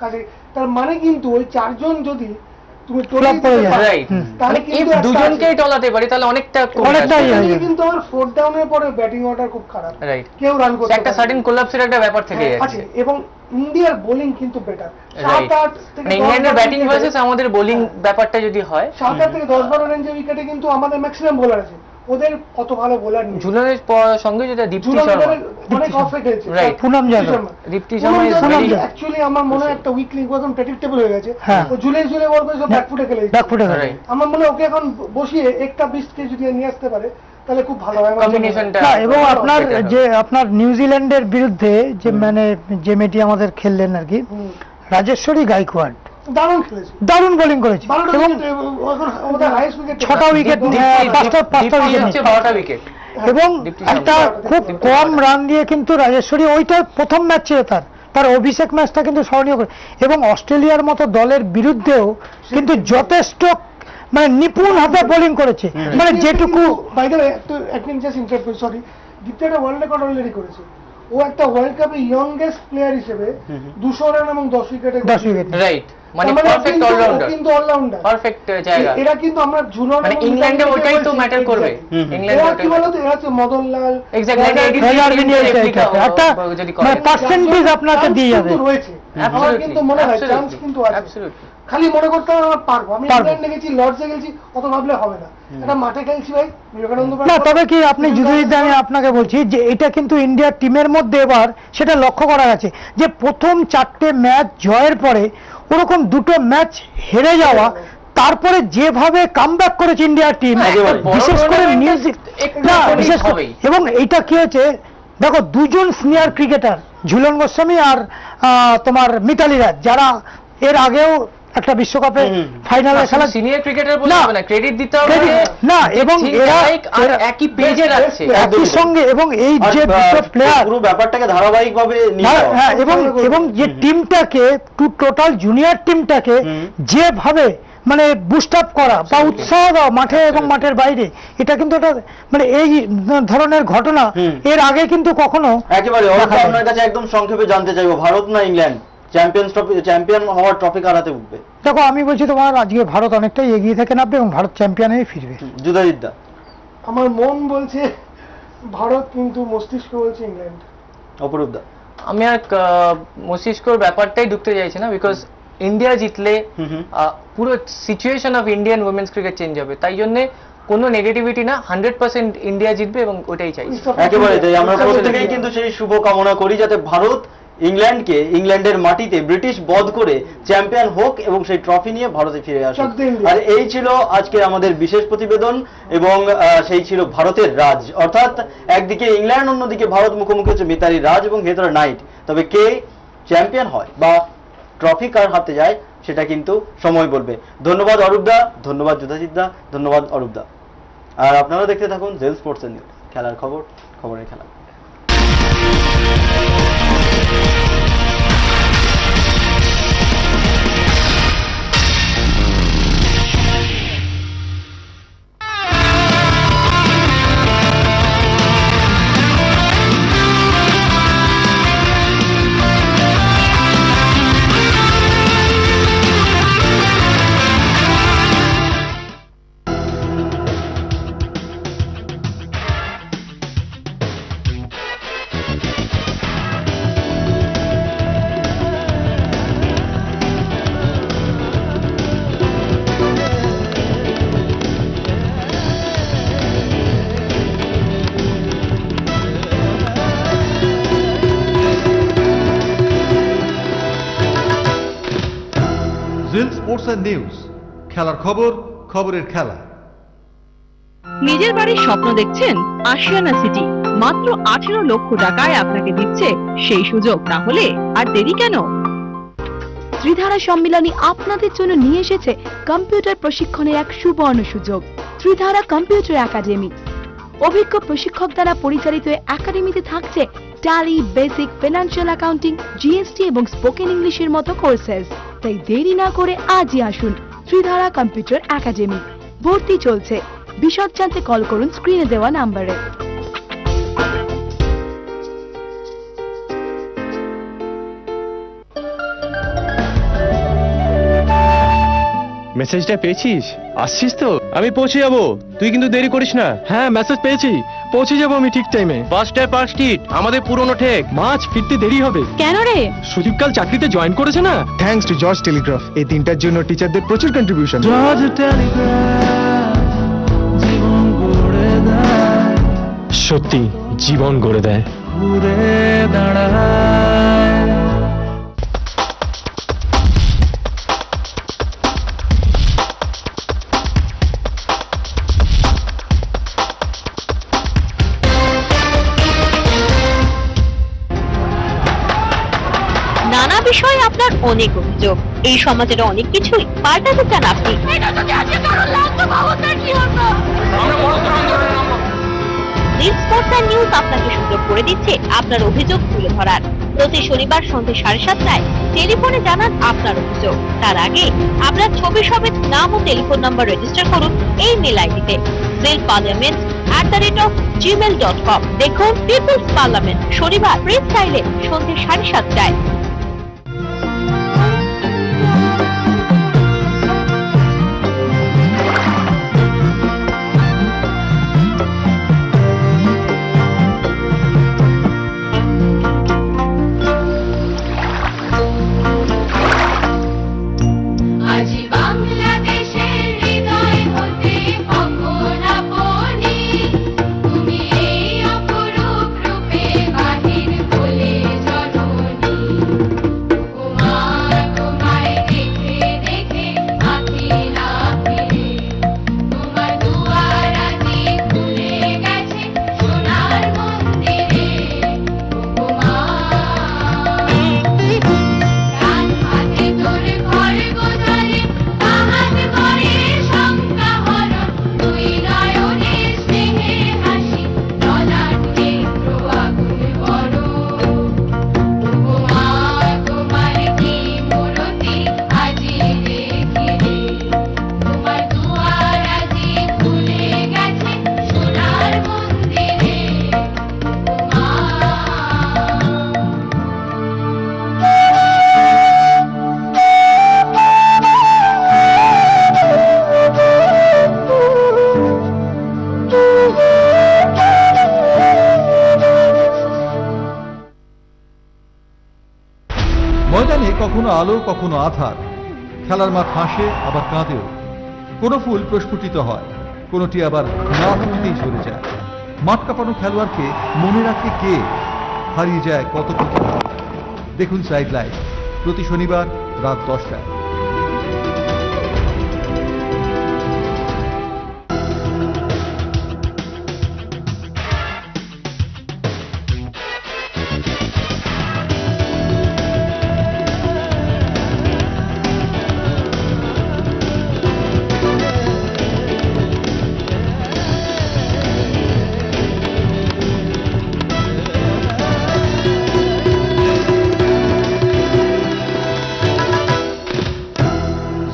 কাছে। তার মানে কিন্তু ওই 4 জন যদি তুমি তাহলে কিন্তু দুজনকেই টলাতে পারি তাহলে অনেকটা কিন্তু আমার 4 ডাউনের পরে ব্যাটিং অর্ডার খুব খারাপ, রাইট, কেউ রান করতে একটা সার্টেন কোলাপসের একটা ব্যাপার থেকে যাচ্ছে। এবং ইন্ডিয়ার বোলিং কিন্তু বেটার, 7-8 থেকে ইংল্যান্ডের ব্যাটিং ভার্সেস আমাদের বোলিং ব্যাপারটা যদি হয় 7-8 থেকে 10-12 রেঞ্জে উইকেটে কিন্তু আমাদের ম্যাক্সিমাম বোলার আছে, ওদের অত ভালো বোলার নেই। ঝুলনের সঙ্গে যেটা দীপ্তি শর্মা অনেক অফে খেলছে, রাইট, পুনম যাদব, দীপ্তি শর্মা অ্যাকচুয়ালি আমার মনে হয় একটা উইকলি একদম প্রেডিক্টেবল হয়ে গেছে, ও ঝুলে বল করে সব ব্যাকফুটে খেলে আমার মনে হয় ওকে এখন বসিয়ে একটা 20 কে যদি নিয়ে আসতে পারে তাহলে খুব ভালো হয় কম্বিনেশনটা। এবং আপনার নিউজিল্যান্ডের বিরুদ্ধে যে মানে যে মেয়েটি আমাদের খেললেন আর কি, রাজেশ্বরী গাইকোয়াড দারুণ বোলিং করেছে এবং 6টা উইকেট, 5টা উইকেট এবং একটা খুব কম রান দিয়ে কিন্তু রাজেশ্বরী ওইটা প্রথম ম্যাচ ছিল তার অভিষেক ম্যাচটা কিন্তু স্মরণীয় করে। এবং অস্ট্রেলিয়ার মতো দলের বিরুদ্ধেও কিন্তু যথেষ্ট মানে নিপুণ হাতে বোলিং করেছে, মানে যেটুকু দ্বিতীয়টা ওয়ার্ল্ড রেকর্ড অলরেডি করেছে। ও একটা ওয়ার্ল্ড কাপে ইয়ংগেস্ট প্লেয়ার হিসেবে 200 রান এবং 10 উইকেটে, রাইট, মানে পারফেক্ট অলরাউন্ডার, কিন্তু অলরাউন্ডার পারফেক্ট জায়গা। এরা কিন্তু আমরা ঝুলন মানে ইংল্যান্ডে ওটাই তো ম্যাটার করবে, ইংল্যান্ডে কি বলতো, এরা হচ্ছে মদনলাল এক্স্যাক্টলি একটা মানে পার্সেন্টেজ আপনাকে দিয়ে যাবে রয়েছে, আমার কিন্তু মনে হয় চান্স কিন্তু আছে। অ্যাবসলিউটলি, খালি মনে করতে হবে আমরা পারবো। আমি ইংল্যান্ডে গেছি, লর্ডসে গেছি, অত ভাবলে হবে না, এটা মাঠে খেলছি ভাই বিবেকানন্দ। না তবে কি আপনি যদি আমি আপনাকে বলছি যে এটা কিন্তু ইন্ডিয়ার টিমের মধ্যে এবার সেটা লক্ষ্য করা গেছে যে প্রথম 4টে ম্যাচ জয়ের পরে ওরকম 2টো ম্যাচ হেরে যাওয়া, তারপরে যেভাবে কামব্যাক করেছে ইন্ডিয়ার টিম, বিশেষ করে এবং এইটা কি হয়েছে দেখো, 2 জন সিনিয়র ক্রিকেটার ঝুলন গোস্বামী আর তোমার মিতালি রাজ, যারা এর আগেও একটা বিশ্বকাপে ফাইনালে খেলা সিনিয়র ক্রিকেটার বলে হবে না, ক্রেডিট দিতে হবে না, এবং এরা একই পেজে রাখছে একই সঙ্গে, এবং এই যে দুটো প্লেয়ার পুরো ব্যাপারটাকে ধারাবাহিকভাবে এবং যে টিমটাকে টোটাল জুনিয়র টিমটাকে যেভাবে মানে বুস্ট আপ করা বা উৎসাহ দেওয়া মাঠে এবং মাঠের বাইরে, এটা কিন্তু একটা মানে এই ধরনের ঘটনা এর আগে কিন্তু কখনো। একেবারে আপনার কাছে একদম সংক্ষেপে জানতে চাইবো, ভারত না ইংল্যান্ড চ্যাম্পিয়ন হওয়ার ট্রফি কারাতে উঠবে? দেখো আমি বলছি তোমার আজকে ভারত অনেকটাই এগিয়ে থেকে নামবে এবং ভারত চ্যাম্পিয়ন হয়ে ফিরবে। যুধাজিৎদা? আমার মন বলছে ভারত, কিন্তু মস্তিষ্ক বলছে ইংল্যান্ড। অপরূপদা? আমি আর মস্তিষ্কর ব্যাপারটাই ঢুকতে চাইছি না, বিকজ ইন্ডিয়া জিতলে পুরো situation of Indian women's cricket change হবে, তাই জন্য কোনো নেগেটিভিটি না, 100% ইন্ডিয়া জিতবে এবং ওটাই চাই। একেবারে তাই, আমরা প্রত্যেকেই কিন্তু সেই শুভ কামনা করি যাতে ভারত ইংল্যান্ডকে ইংল্যান্ডের মাটিতে ব্রিটিশ বধ করে চ্যাম্পিয়ন হোক এবং সেই ট্রফি নিয়ে ভারতে ফিরে আসে। আর এই ছিল আজকে আমাদের বিশেষ প্রতিবেদন, এবং সেই ছিল ভারতের রাজ, অর্থাৎ একদিকে ইংল্যান্ড, অন্যদিকে ভারত মুখোমুখি হচ্ছে মিতালি রাজ এবং হেদার নাইট। তবে কে চ্যাম্পিয়ন হয় বা ট্রফি কার হাতে যায় সেটা কিন্তু সময় বলবে। ধন্যবাদ অরূপদা, ধন্যবাদ যুধাজিৎদা, ধন্যবাদ অরূপদা। আর আপনারা দেখতে থাকুন জেল স্পোর্টস নিউজ, খেলার খবর, খবরের খেলা। জেল স্পোর্টস নিউজ, খেলার খবর, খবরের খেলা। নিজের বাড়ির স্বপ্ন দেখছেন? আশিয়ানা সিটি মাত্র 18 লক্ষ টাকায় আপনাকে দিচ্ছে সেই সুযোগ। তাহলে আর দেরি কেন? ত্রিধারা সম্মিলনী আপনাদের জন্য নিয়ে এসেছে কম্পিউটার প্রশিক্ষণের এক সুবর্ণ সুযোগ, ত্রিধারা কম্পিউটার একাডেমি। অভিজ্ঞ প্রশিক্ষক দ্বারা পরিচালিত একাডেমিতে থাকছে tally, basic, financial accounting, GST এবং স্পোকেন ইংলিশের মতো কোর্সেস। তাই দেরি না করে আজই আসুন ত্রিধারা কম্পিউটার একাডেমি। ভর্তি চলছে। বিশদ জানতে কল করুন স্ক্রিনে দেওয়া নাম্বারে। মেসেজটা পেয়েছিস? আসছিস তো? আমি পৌঁছে যাবো, তুই কিন্তু দেরি করিস না। হ্যাঁ মেসেজ পেয়েছি, পৌঁছে যাবো আমি ঠিক টাইমে। বাসটায় পার্ক স্ট্রিট, আমাদের পুরনো ঠেক। মাছ ফিরতে দেরি হবে। কেন রে? সুদীপ কাল চাকরিতে জয়েন করেছে না। থ্যাঙ্কস টু জর্জ টেলিগ্রাফ, এই দিনটার জন্য টিচারদের প্রচুর কন্ট্রিবিউশন। সত্যি জীবন গড়ে দেয়। ঘুরে দাঁড়ায়। নানা বিষয়ে আপনার অনেক অভিযোগ, এই সমাজের অনেক কিছুই পাল্টাতে চান আপনি। নিউজ আপনাকে সুযোগ করে দিচ্ছে আপনার অভিযোগ তুলে ধরার। প্রতি শনিবার সন্ধ্যে 7:30টায় টেলিফোনে জানান আপনার অভিযোগ। তার আগে আপনার ছবি সমেত নাম ও টেলিফোন নাম্বার রেজিস্টার করুন এই মেল আইডিতে zilparliament@gmail.com। দেখুন পিপলস পার্লামেন্ট শনিবার প্রেস টাইমে সন্ধ্যে 7:30টায়। ময়দানে কখনো আলো কখনো আধার, খেলার মাঠ হাসে আবার কাঁদেও। কোনো ফুল প্রস্ফুটিত হয়, কোনোটি আবার না হতেই ঝরে যায়। মাঠ কাঁপানো খেলোয়াড়কে মনে রাখে কে? হারিয়ে যায় কত প্রতিভা। দেখুন সাইড লাইন প্রতি শনিবার রাত 10টায়।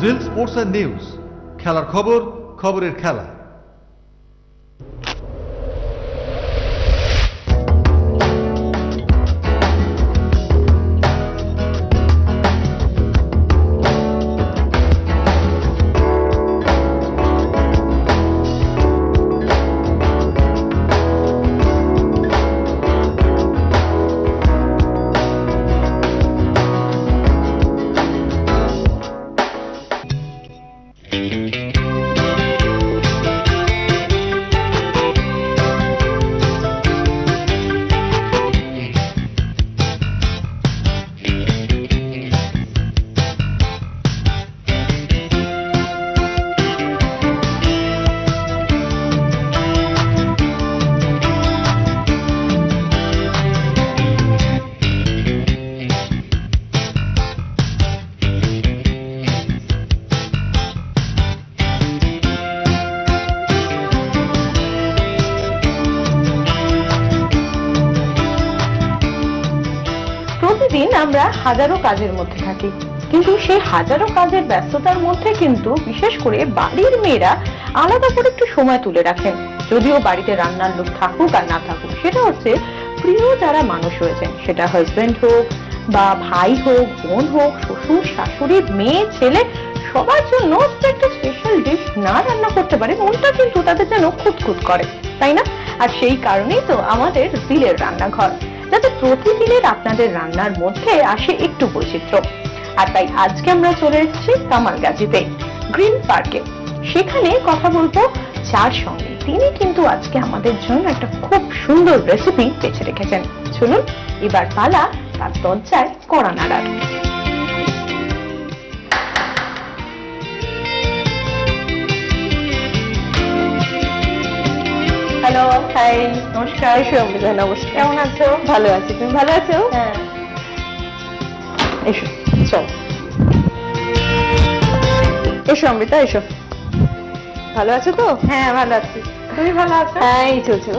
জিল স্পোর্টস এন্ড নিউজ, খেলার খবর, খবরের খেলা। আমরা হাজারো কাজের মধ্যে থাকি, কিন্তু সেই হাজারো কাজের ব্যস্ততার মধ্যে কিন্তু বিশেষ করে বাড়ির মেয়েরা আলাদা করে একটু সময় তুলে রাখেন। যদিও বাড়িতে রান্নার লোক থাকুক আর না থাকুক, সেটা হচ্ছে প্রিয় যারা মানুষ রয়েছেন, সেটা হাজবেন্ড হোক বা ভাই হোক, বোন হোক, শ্বশুর শাশুড়ি, মেয়ে ছেলে, সবার জন্য একটা স্পেশাল ডিশ না রান্না করতে পারে মনটা কিন্তু তাদের যেন খুঁতখুত করে, তাই না? আর সেই কারণেই তো আমাদের দিলের রান্নাঘর, যাতে প্রতিদিনের আপনাদের রান্নার মধ্যে আসে একটু বৈচিত্র্য। আর তাই আজকে আমরা চলে এসেছি কামালগাজীতে গ্রিন পার্কে। সেখানে কথা বলবো যার সঙ্গে, তিনি কিন্তু আজকে আমাদের জন্য একটা খুব সুন্দর রেসিপি বেছে রেখেছেন। শুনুন, এবার পালা তার দরজায় কড়া নাড়ার। হ্যালো, হাই, নমস্কার। অমৃতা, নমস্কার। কেমন আছো? ভালো আছি, তুমি ভালো আছো? হ্যাঁ, এসো, চল এসো অমৃতা, এসো। ভালো আছো তো? হ্যাঁ, ভালো আছি। তুমি ভালো আছো? হ্যাঁ, এই চলছে।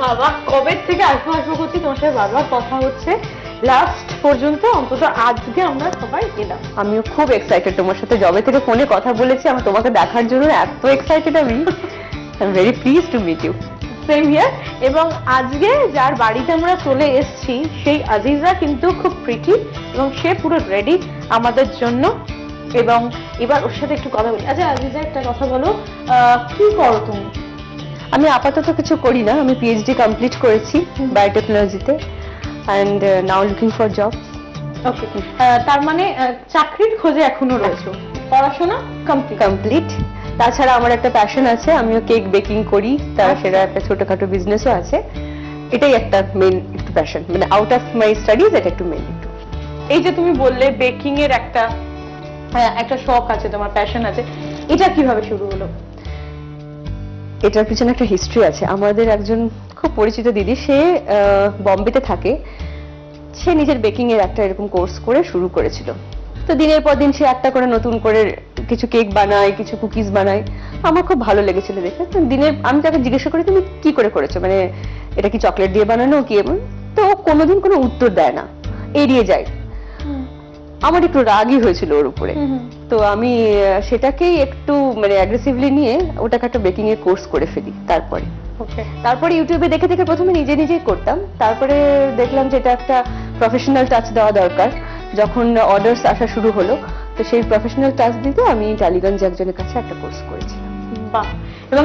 বাবা, কবে থেকে আসবো আসবো করছি, তোমার সাথে বারবার কথা হচ্ছে, লাস্ট পর্যন্ত অন্তত আজকে আমরা সবাই গেলাম। আমিও খুব এক্সাইটেড তোমার সাথে, যবে থেকে ফোনে কথা বলেছি আমার তোমাকে দেখার জন্য এত এক্সাইটেড আমি। I am very please to meet you. Same here. এবং আজকে যার বাড়িতে আমরা চলে এসেছি সেই আজিজা কিন্তু খুব প্রিটি এবং সে পুরো রেডি আমাদের জন্য। এবং এবার ওর সাথে একটু কথা বলি। আচ্ছা আজিজা, একটা কথা বলো, কি করো তুমি? আমি আপাতত কিছু করি না, আমি পিএইচডি কমপ্লিট করেছি বায়োটেকনোলজিতে and now looking for job. Okay, তার মানে চাকরির খোঁজে এখনো রয়েছো? পড়াশোনা কমপ্লিট। তাছাড়া আমার একটা প্যাশন আছে, আমিও কেক বেকিং করি, তার সেটা একটা ছোটখাটো বিজনেসও আছে। এটাই একটা মেইন একটু প্যাশন, মানে আউট অফ মাই স্টাডিজ এটা একটু মেইন একটু। এই যে তুমি বললে বেকিং এর একটা শখ আছে, তোমার প্যাশন আছে, এটা কিভাবে শুরু হলো? এটার পিছনে একটা হিস্ট্রি আছে। আমাদের একজন খুব পরিচিত দিদি, সে বম্বেতে থাকে, সে নিজের বেকিং এর একটা এরকম কোর্স করে শুরু করেছিল। তো দিনের পর দিন সে একটা করে নতুন করে কিছু কেক বানায়, কিছু কুকিজ বানায়। আমার খুব ভালো লেগেছিল দেখে। দিনের আমি তাকে জিজ্ঞাসা করি তুমি কি করে করেছো, মানে এটা কি চকলেট দিয়ে বানানো কি? তো কোনোদিন কোনো উত্তর দেয় না, এড়িয়ে যায়। আমার একটু রাগই হয়েছিল ওর উপরে। তো আমি সেটাকেই একটু মানে অ্যাগ্রেসিভলি নিয়ে ওটাকে একটা বেকিং এর কোর্স করে ফেলি। তারপরে ইউটিউবে দেখে দেখে প্রথমে নিজে নিজেই করতাম, তারপরে দেখলাম যে এটা একটা প্রফেশনাল টাচ দেওয়া দরকার। যখন অর্ডারস আসা শুরু হলো, তো সেই প্রফেশনাল টাচ দিতে আমি টালিগঞ্জ একজনের কাছে একটা কোর্স করেছিলাম। বাহ! এবং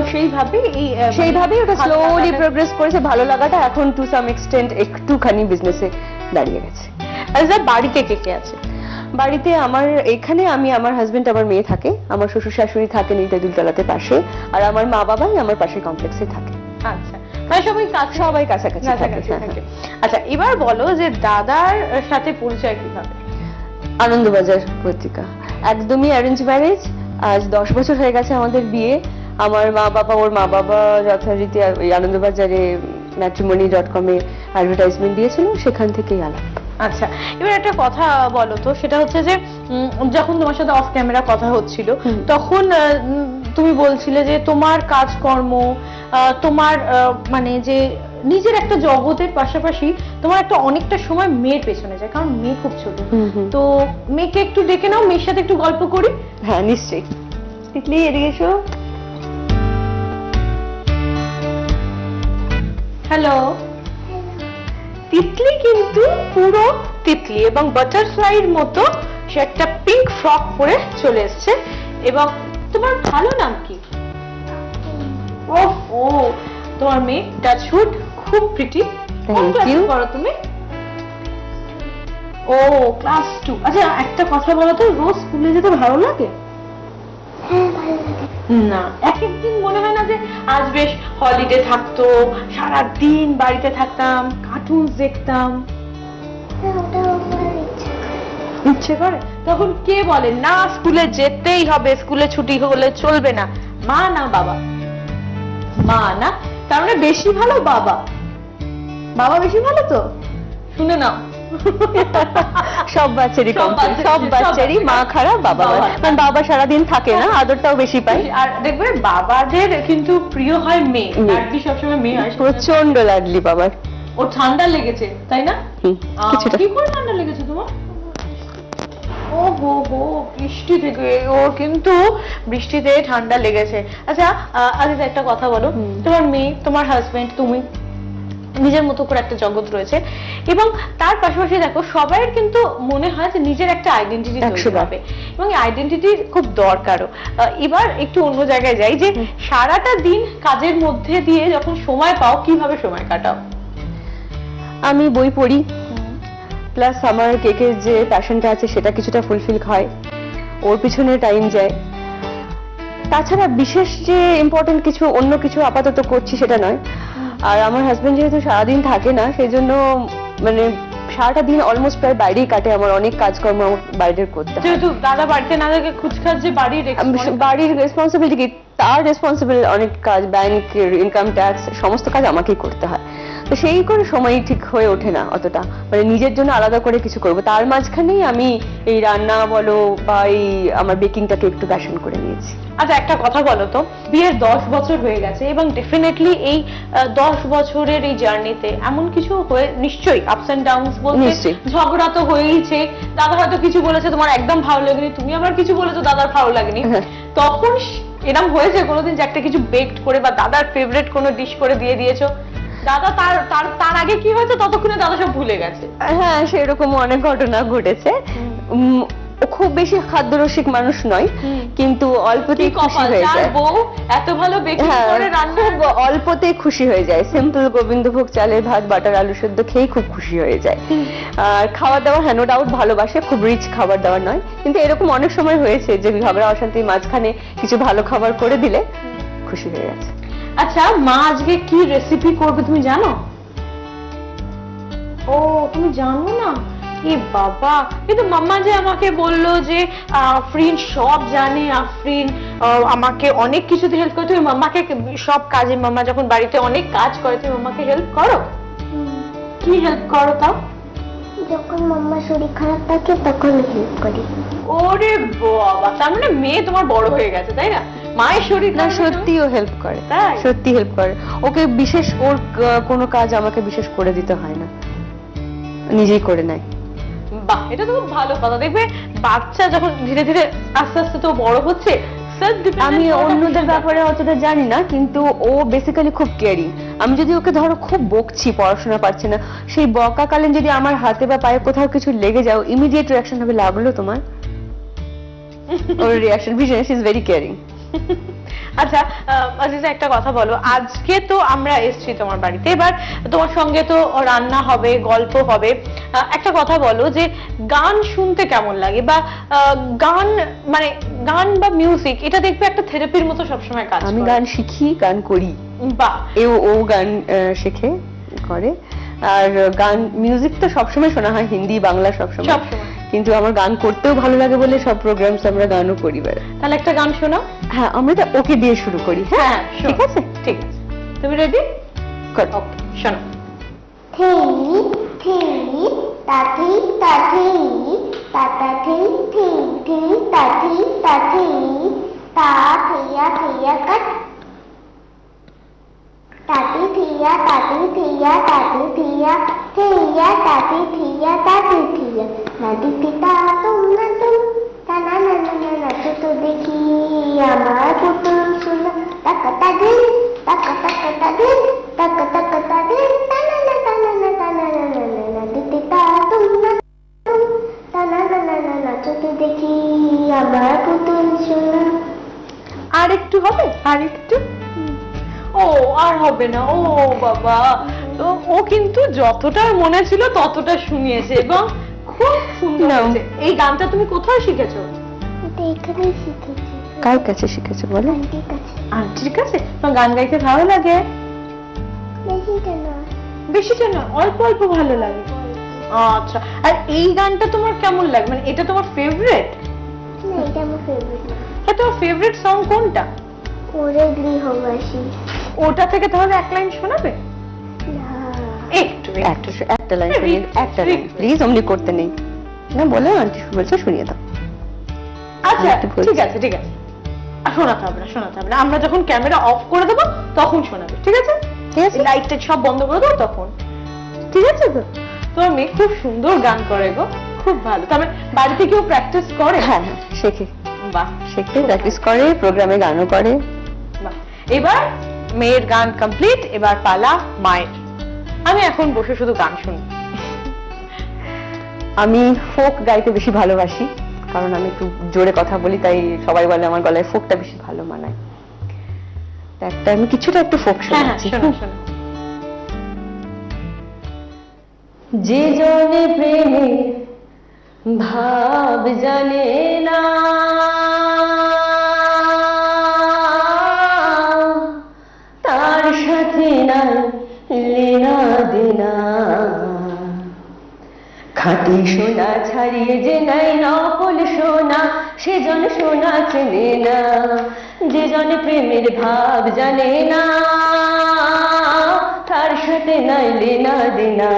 সেইভাবেই ওটা স্লোলি প্রোগ্রেস করেছে। ভালো লাগাটা এখন টু সাম এক্সটেন্ট একটুখানি বিজনেসে দাঁড়িয়ে গেছে। আচ্ছা, বাড়িতে কে কে আছে? বাড়িতে আমার এখানে আমি, আমার হাজবেন্ড, আমার মেয়ে থাকে, আমার শ্বশুর শাশুড়ি থাকেন এই দুলতলাতে পাশে, আর আমার মা বাবাই আমার পাশের কমপ্লেক্সে থাকে। আচ্ছা, সবাই কাছাকাছি থাকে। আচ্ছা, এবার বলো যে দাদার সাথে পরিচয় কিভাবে? আনন্দবাজার পত্রিকা, একদমই অ্যারেঞ্জ ম্যারেজ। আজ 10 বছর হয়ে গেছে আমাদের বিয়ে। আমার মা বাবা, ওর মা বাবা যথারীতি ওই আনন্দবাজারে matrimony.com এ অ্যাডভার্টাইজমেন্ট দিয়েছিল, সেখান থেকেই আলাপ। আচ্ছা, এবার একটা কথা বলো তো, সেটা হচ্ছে যে যখন তোমার সাথে অফ ক্যামেরা কথা হচ্ছিল তখন তুমি বলছিলে যে তোমার কাজকর্ম, তোমার মানে যে নিজের একটা জগতের পাশাপাশি তোমার একটা অনেকটা সময় মেয়ের পেছনে যায়, কারণ মেয়ে খুব ছোট। তো মেয়েকে একটু ডেকে নাও, মেয়ের সাথে একটু গল্প করি। হ্যাঁ, নিশ্চয়ই। তিতলি, এদিকে এসো। হ্যালো। তিতলি কিন্তু পুরো তিতলি এবং বাটারফ্লাইয়ের মতো সে একটা পিঙ্ক ফ্রক পরে চলে এসেছে। এবং তোমার ভালো নাম কি? ও, তোমার মেয়ে টাচউড, খুব প্রিটি। Thank you. পড়ো তুমি? ও, ক্লাস 2। আচ্ছা, একটা কথা বলো তো, রোজ স্কুলে যেতে ভালো লাগে? হ্যাঁ, ভালো লাগে। না, এক একদিন মনে হয় না যে আজ বেশ হলিডে থাকতো, সারা দিন বাড়িতে থাকতাম, কার্টুন দেখতাম? ইচ্ছে করে। তখন কে বলে না স্কুলে যেতেই হবে, স্কুলে ছুটি হলে চলবে না? মা না বাবা? মা না, তার মানে বেশি ভালো বাবা। বাবা বেশি ভালো তো? শুনে নাও, সব বাচ্চারই সব বাচ্চারই মা খারাপ, বাবা, কারণ বাবা সারাদিন থাকে না, আদরটাও বেশি পায়। আর দেখবে বাবাদের কিন্তু প্রিয় হয় মেয়ে, লাডলি সবসময় মেয়ে হয়, প্রচন্ড লাডলি বাবার। ও ঠান্ডা লেগেছে তাই না? কিছুটা। কি করে ঠান্ডা লেগেছে তোমার? ও হো হো, বৃষ্টি থেকে ওর কিন্তু বৃষ্টিতে ঠান্ডা লেগেছে। আচ্ছা আদিত একটা কথা বলো, তোমার মেয়ে, তোমার হাজবেন্ড, তুমি নিজের মতো করে একটা জগৎ রয়েছে এবং তার পাশাপাশি দেখো সবাইয়ের কিন্তু মনে হয় যে নিজের একটা আইডেন্টিটি তৈরি হবে এবং এই আইডেন্টিটি খুব দরকারও। এবার একটু অন্য জায়গায় যাই, যে সারাটা দিন কাজের মধ্যে দিয়ে যখন সময় পাও কিভাবে সময় কাটাও? আমি বই পড়ি, প্লাস আমার কেকের যে প্যাশনটা আছে সেটা কিছুটা ফুলফিল হয়, ওর পিছনে টাইম যায়। তাছাড়া বিশেষ যে ইম্পর্টেন্ট কিছু অন্য কিছু আপাতত করছি সেটা নয়। আর আমার হাজবেন্ড যেহেতু সারাদিন থাকে না, সেই জন্য মানে সারাটা দিন অলমোস্ট প্রায় বাইরেই কাটে, আমার অনেক কাজকর্ম আমার বাইরের করতে হয়। যেহেতু দাদা বাড়িতে না থাকে, খুচখাচ যে বাড়ির রেসপন্সিবিলিটি কি, তার রেসপন্সিবল অনেক কাজ, ব্যাংক, ইনকাম ট্যাক্স, সমস্ত কাজ আমাকেই করতে হয়। তো সেই করে সময় ঠিক হয়ে ওঠে না অতটা, মানে নিজের জন্য আলাদা করে কিছু করবো। তার মাঝখানেই আমি এই রান্না বলো বা এই আমার বেকিংটাকে একটু প্যাশন করে নিয়েছি। আচ্ছা একটা কথা বলো তো, বিয়ের 10 বছর হয়ে গেছে এবং ডেফিনেটলি এই 10 বছরের এই জার্নিতে এমন কিছু হয়ে নিশ্চয়ই আপস এন্ড ডাউনস বলতে ঝগড়া তো হয়েইছে, দাদা হয়তো কিছু বলেছে তোমার একদম ভালো লাগেনি, তুমি আবার কিছু বলেছো দাদার ভালো লাগেনি, তখন এরকম হয়েছে কোনোদিন যে একটা কিছু বেকড করে বা দাদার ফেভারিট কোনো ডিশ করে দিয়ে দিয়েছো, দাদা তার আগে কি হয়েছে ততক্ষণে দাদা সব ভুলে গেছে? হ্যাঁ, সেরকম অনেক ঘটনা ঘটেছে। খুব বেশি খাদ্যরসিক মানুষ নয়, কিন্তু অল্পতেই খুশি হয়ে যায়। এত ভালো বেকিং করে রান্না, অল্পতেই খুশি হয়ে যায়। সিম্পল গোবিন্দভোগ চালের ভাত, বাটার আলু সেদ্ধ খেয়েই খুব খুশি হয়ে যায়। আর খাবার দাবার হ্যাঁ নো ডাউট ভালোবাসে, খুব রিচ খাবার দাবার নয়, কিন্তু এরকম অনেক সময় হয়েছে যে ঝগড়া অশান্তির মাঝখানে কিছু ভালো খাবার করে দিলে খুশি হয়ে গেছে। আচ্ছা মা আজকে কি রেসিপি করবে তুমি জানো? ও তুমি জানো না? এ বাবা, কিন্তু মাম্মা যে আমাকে বললো যে আফরিন সব জানে, আফরিন আমাকে অনেক কিছুতে হেল্প করে, তুমি মাম্মাকে সব কাজে, মাম্মা যখন বাড়িতে অনেক কাজ করে তুমি মাম্মাকে হেল্প করো? কি হেল্প করো তাও? যখন মাম্মা শরীর খারাপ থাকে তখন হেল্প করি। ওরে বাবা, তার মানে মেয়ে তোমার বড় হয়ে গেছে তাই না? মায়ের শরীর না, সত্যিও হেল্প করে, সত্যি হেল্প করে। ওকে বিশেষ ওর কোনো কাজ আমাকে বিশেষ করে দিতে হয় না, নিজেই করে নেয়। বাহ, এটা তো খুব ভালো কথা। দেখবে বাচ্চা যখন ধীরে ধীরে আস্তে আস্তে তো বড় হচ্ছে, আমি অন্যদের ব্যাপারে অতটা জানি না, কিন্তু ও বেসিক্যালি খুব কেয়ারিং। আমি যদি ওকে ধরো খুব বকছি, পড়াশোনা পারছে না, সেই বকাকালীন যদি আমার হাতে বা পায়ে কোথাও কিছু লেগে যাও, ইমিডিয়েট রিঅ্যাকশন হবে, লাগলো তোমার? ওর reaction vision, she is very caring. আচ্ছা আজিজা একটা কথা বলো, আজকে তো আমরা এসেছি তোমার বাড়িতে, এবার তোমার সঙ্গে তো রান্না হবে, গল্প হবে, একটা কথা বলো যে গান শুনতে কেমন লাগে, বা গান মানে গান বা মিউজিক, এটা দেখবে একটা থেরাপির মতো সবসময় কাজ করে। আমি গান শিখি, গান করি। বাহ, ও গান শেখে করে। আর গান মিউজিক তো সবসময় শোনা হয়, হিন্দি বাংলা সবসময়, কিন্তু আমার গান করতেও ভালো লাগে বলে সব প্রোগ্রামস আমরা গানও করি। তাহলে একটা গান শোনাও। হ্যাঁ, আমরা ওকে দিয়ে শুরু করি। হ্যাঁ ঠিক আছে, ঠিক আছে, তুমি রেডি? করো, শোনো। থেই থেই তাথি তাথি তাতা থেই থেই থেই তাথি তাথি তা থেয়া থেয়া কাট তাতি থিয়া তাতি থিয়া তাতি থিয়া থেয়া তাতি থিয়া তাতি থিয়া নাতি পিতা তোমরা তুম তানা না না না নাচো তো দেখি আমার পুতুল সোনা টাকা তাদিন টাকা টাকা তাদিন টাকা টাকা তাদিন তানা না তানা না তানা না না না নাতি পিতা তোমরা তুম তানা না না না নাচো তো দেখি আমার পুতুল সোনা। আর একটু হবে, আর একটু। ও আর হবে না, ও বাবা। তো ও কিন্তু যতটা মনে ছিল ততটা শুনিয়েছে এবং খুব সুন্দর হয়েছে। এই গানটা তুমি কোথায় শিখেছো? এখানেই শিখেছি। কার কাছে শিখেছো বলো? আন্টির কাছে। আন্টির কাছে? তোমার গান গাইতে ভালো লাগে? বেশিটা না, অল্প অল্প ভালো লাগে। আচ্ছা, আর এই গানটা তোমার কেমন লাগে, মানে এটা তোমার ফেভারিট? না, এটা আমার ফেভারিট না। হ্যাঁ, তোমার ফেভারিট সং কোনটা? ওরে গৃহবাসী। ওটা থেকে তাহলে এক লাইন শোনাবে? একটা লাইন, একটা লাইন প্লিজ, অমনি করতে নেই না, বলো আন্টি বলছো শুনিয়ে দাও। আচ্ছা ঠিক আছে, ঠিক আছে, শোনাতে হবে না, শোনাতে হবে না, আমরা যখন ক্যামেরা অফ করে দেবো তখন শোনাবে, ঠিক আছে? ঠিক আছে, লাইটটা সব বন্ধ করে দেবো তখন। ঠিক আছে তো? তোমার মেয়ে খুব সুন্দর গান করে গো, খুব ভালো। তবে বাড়িতে কেউ প্র্যাকটিস করে? হ্যাঁ হ্যাঁ, শেখে। বাহ, শেখে, প্র্যাকটিস করে, প্রোগ্রামে গানও করে। বাহ। এবার মেয়ের গান কমপ্লিট, এবার পালা মায়ের। আমি এখন বসে শুধু গান শুনি। আমি ফোক গাইতে বেশি ভালোবাসি, কারণ আমি একটু জোরে কথা বলি, তাই সবাই বলে আমার গলায় ফোকটা বেশি ভালো মানায়। একটা আমি কিছুটা একটু ফোক শোনাচ্ছি। যে জনে প্রেমে ভাব জানে না, তার সাথে নাই লেনা দেনা, খাঁটি সোনা ছাড়িয়ে যে নাই নকল সোনা, সেজন সোনা চেনে না। যে জনে প্রেমের ভাব জানে না, তার সাথে নাই লেনা দেনা,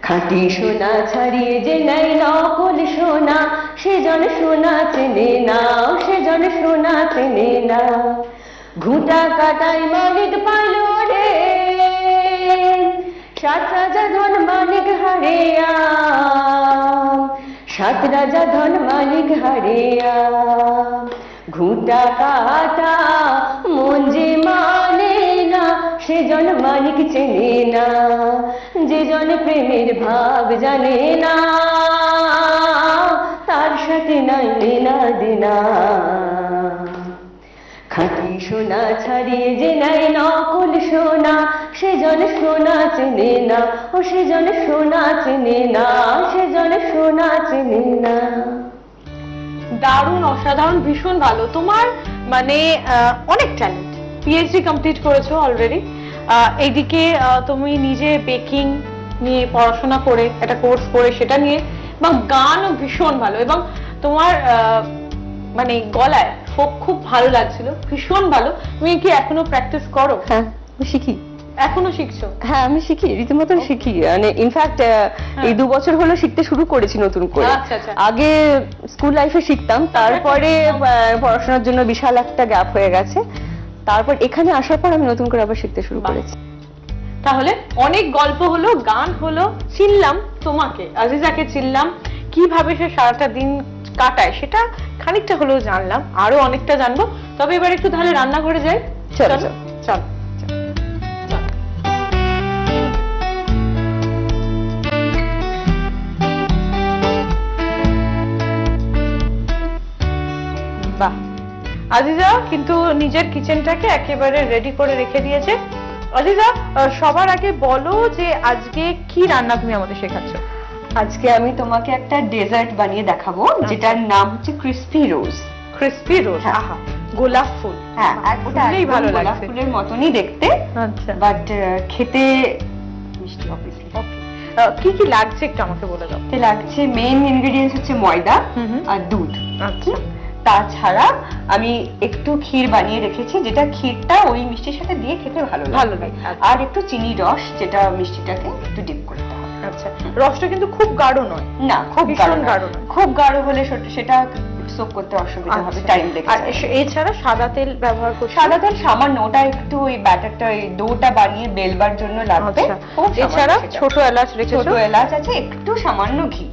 খাঁটি সোনা ছাড়িয়ে যে নাই নকল সোনা, সেজন সোনা চেনে না, সেজন সোনা চেনে না। ঘুঁটা কাটাই মালিক পালো রে, 7 রাজা ধন মালিক হারিয়া, 7 রাজা ধন মালিক হারিয়া। ঘুঁটা কাটা মন যে মানে না, সেজন মালিক চেনে না। যে জন প্রেমের ভাব জানে না, তার সাথে নাই লেনা দেনা, খাঁটি সোনা ছাড়িয়ে যে নাই নকল সোনা, সেজন সোনা চেনে না, ও সেজন সোনা চেনে না, সেজন সোনা চেনে না। দারুণ, অসাধারণ, ভীষণ ভালো। তোমার মানে অনেক ট্যালেন্ট। পিএইচডি কমপ্লিট করেছো অলরেডি, এইদিকে তুমি নিজে বেকিং নিয়ে পড়াশোনা করে একটা কোর্স করে সেটা নিয়ে, এবং গানও ভীষণ ভালো, এবং তোমার মানে গলায় ফোক খুব ভালো লাগছিল, ভীষণ ভালো। তুমি কি এখনো প্র্যাকটিস করো? হ্যাঁ, আমি শিখি। এখনো শিখছো? হ্যাঁ, আমি শিখি, রীতিমতো শিখি। মানে ইনফ্যাক্ট এই 2 বছর হলো শিখতে শুরু করেছি নতুন করে। আগে স্কুল লাইফে শিখতাম, তারপরে পড়াশোনার জন্য বিশাল একটা গ্যাপ হয়ে গেছে, তারপর এখানে আসার পর আমি নতুন করে আবার শিখতে শুরু করেছি। তাহলে অনেক গল্প হলো, গান হলো, চিনলাম তোমাকে, আজিজাকে চিনলাম, কিভাবে সে সারাটা দিন কাটায় সেটা খানিকটা হলেও জানলাম, আরো অনেকটা জানবো। তবে এবার একটু তাহলে রান্নাঘরে যাই। চলো চলো। বাহ, আজিজা কিন্তু নিজের কিচেনটাকে একেবারে রেডি করে রেখে দিয়েছে। আজিজা, সবার আগে বলো যে আজকে কি রান্না তুমি আমাদের শেখাচ্ছ? আজকে আমি তোমাকে একটা ডেজার্ট বানিয়ে দেখাবো, যেটার নাম হচ্ছে ক্রিসপি রোজ। ক্রিসপি রোজ, আহা, গোলাপ ফুল। হ্যাঁ, ওটাই ভালো লাগছে, গোলাপ ফুলের মতনই দেখতে। আচ্ছা, বাট খেতে মিষ্টি অবভিয়াসলি। ওকে, কি কি লাগছে একটু আমাকে বলে দাও। লাগছে মেইন ইনগ্রেডিয়েন্টস হচ্ছে ময়দা আর দুধ। আচ্ছা, তাছাড়া আমি একটু ক্ষীর বানিয়ে রেখেছি, যেটা ক্ষীরটা ওই মিষ্টির সাথে দিয়ে খেতে ভালো লাগে, আর একটু চিনি রস, যেটা মিষ্টিটাকে একটু ডিপ করতে হবে। আচ্ছা, রসটা কিন্তু খুব গাঢ় নয়। না, খুব গাঢ় নয়। খুব গাঢ় হলে সেটা সোক করতে অসুবিধা হবে, টাইম লেগে যাবে। আর এছাড়া সাদা তেল ব্যবহার করছি? সাদা তেল সামান্য, ওটা একটু ওই ব্যাটারটা, ওই ডোটা বানিয়ে বেলবার জন্য লাগবে। এছাড়া ছোট এলাচ রেখেছো? ছোট এলাচ আছে, একটু সামান্য ঘি,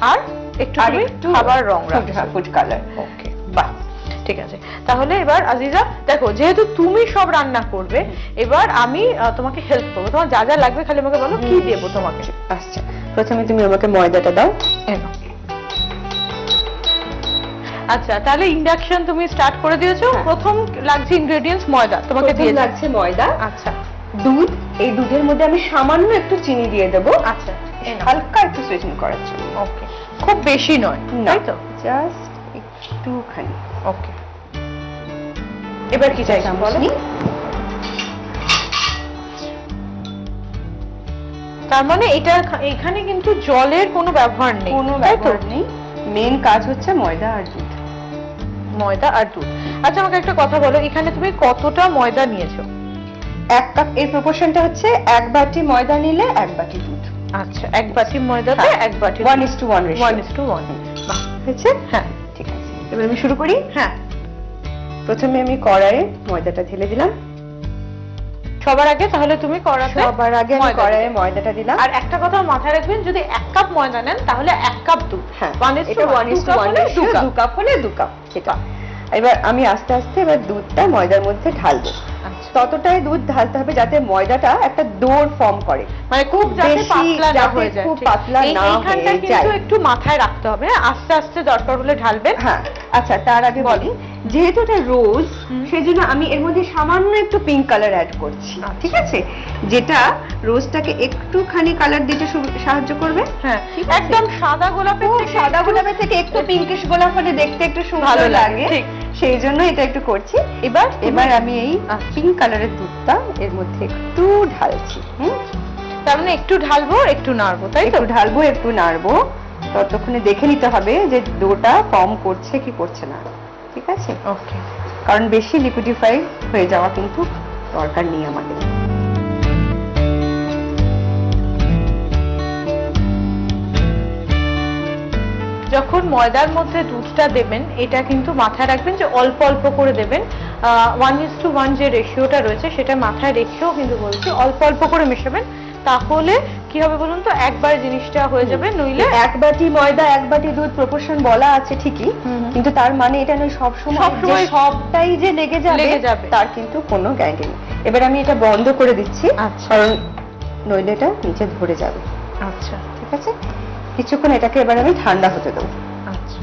আর একটু খাবার রং, ফুড কালার। ওকে, বাহ, ঠিক আছে। তাহলে এবার আজিজা দেখো, যেহেতু তুমি সব রান্না করবে, এবার আমি তোমাকে হেল্প করবো। তোমার যা যা লাগবে খালি আমাকে বলো, কি দেবো তোমাকে। আচ্ছা, প্রথমে তুমি আমাকে ময়দাটা দাও। আচ্ছা, তাহলে ইন্ডাকশন তুমি স্টার্ট করে দিয়েছো। প্রথম লাগছে ইনগ্রেডিয়েন্টস ময়দা, তোমাকে দিয়ে লাগছে ময়দা। আচ্ছা, দুধ, এই দুধের মধ্যে আমি সামান্য একটু চিনি দিয়ে দেবো। আচ্ছা, হালকা একটু সুইটেন করার জন্য। ওকে, খুব বেশি নয়, তাই তো? জাস্ট একটুখানি। ওকে, এবার কি চাই বলো? তার মানে এটা এখানে কিন্তু জলের কোনো ব্যবহার নেই? কোনো ব্যবহার নেই, মেইন কাজ হচ্ছে ময়দা আর দুধ। ময়দা আর দুধ। আচ্ছা, আমাকে একটা কথা বলো, এখানে তুমি কতটা ময়দা নিয়েছো? 1 কাপ। এর প্রপোর্শনটা হচ্ছে 1 বাটি ময়দা নিলে 1 বাটি দুধ। আচ্ছা, 1 বাটি ময়দাতে 1 বাটি 1:1 রেশিও। 1:1। বাহ, হয়েছে? হ্যাঁ, ঠিক আছে। এবার আমি শুরু করি। হ্যাঁ, প্রথমে আমি কড়াইয়ে ময়দাটা ঢেলে দিলাম, সবার আগে তাহলে তুমি কড়াতে সবার আগে আমি কড়াইয়ে ময়দাটা দিলাম। আর একটা কথা মাথায় রাখবেন, যদি 1 কাপ ময়দা নেন তাহলে 1 কাপ দুধ। হ্যাঁ, 1:1 2 কাপ হলে 2 কাপ সেটা। এবার আমি আস্তে আস্তে এবার দুধটা ময়দার মধ্যে ঢালবো। ততটাই দুধ ঢালতে হবে যাতে ময়দাটা একটা ডোর ফর্ম করে, মানে খুব যাতে পাতলা না হয়ে যায়, খুব পাতলা না হয়ে যায়। কিন্তু একটু মাথায় রাখতে হবে, আস্তে আস্তে দরকার হলে ঢালবেন। হ্যাঁ আচ্ছা, তার আগে বলি যেহেতু এটা রোজ, সেজন্য আমি এর মধ্যে সামান্য একটু পিঙ্ক কালার অ্যাড করছি, ঠিক আছে, যেটা রোজটাকে একটুখানি কালার দিতে সাহায্য করবে। হ্যাঁ, একদম সাদা গোলাপের থেকে একটু পিঙ্কিশ গোলাপ হলে দেখতে একটু ভালো লাগে, সেই জন্য এটা একটু করছি। এবার আমি এই পিঙ্ক কালারের দুধটা এর মধ্যে একটু ঢালছি। তার মানে একটু ঢালবো, একটু নাড়বো, তাই তো? একটু ঢালবো, একটু নাড়বো, ততক্ষণে দেখে নিতে হবে যে ডোটা ফর্ম করছে কি করছে না, ঠিক আছে? ওকে, কারণ বেশি লিকুইডিফাই হয়ে যাওয়া কিন্তু দরকার নেই আমাদের। যখন ময়দার মধ্যে দুধটা দেবেন, এটা কিন্তু মাথায় রাখবেন যে অল্প অল্প করে দেবেন। 1:1 যে রেশিওটা রয়েছে সেটা মাথায় রেখেও কিন্তু বলছি অল্প অল্প করে মেশাবেন, তাহলে কি হবে বলুন তো, একবার জিনিসটা হয়ে যাবে। নইলে 1 বাটি ময়দা 1 বাটি দুধ প্রপোর্শন বলা আছে ঠিকই, কিন্তু তার মানে এটা নয় সবসময় সবটাই যে লেগে যাবে তার কিন্তু কোনো গ্যারান্টি নেই। এবার আমি এটা বন্ধ করে দিচ্ছি, কারণ নইলে এটা নিচে ধরে যাবে। আচ্ছা, ঠিক আছে, কিছুক্ষণ এটাকে এবার আমি ঠান্ডা হতে দেবো। আচ্ছা,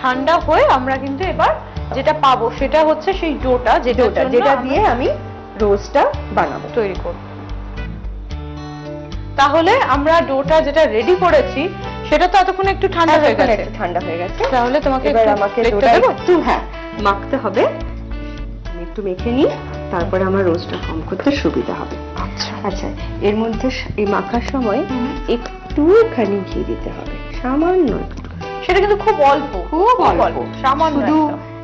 ঠান্ডা হয়ে আমরা কিন্তু এবার যেটা পাবো সেটা হচ্ছে সেই ডোটা, যেটা দিয়ে আমি রোজটা বানাবো, তৈরি করব। তাহলে আমরা ডোটা যেটা রেডি করেছি সেটা তো এতক্ষণ একটু ঠান্ডা হয়ে গেছে। তাহলে তোমাকে এবার আমাকে ডোটা একটু মাখতে হবে। আমি একটু মেখে নিই, তারপরে আমার রোজটা ফর্ম করতে সুবিধা হবে। আচ্ছা, এর মধ্যে এই মাখার সময় একটুখানি ঘি দিতে হবে, সামান্য একটু। সেটা কিন্তু খুব অল্প, সামান্য, শুধু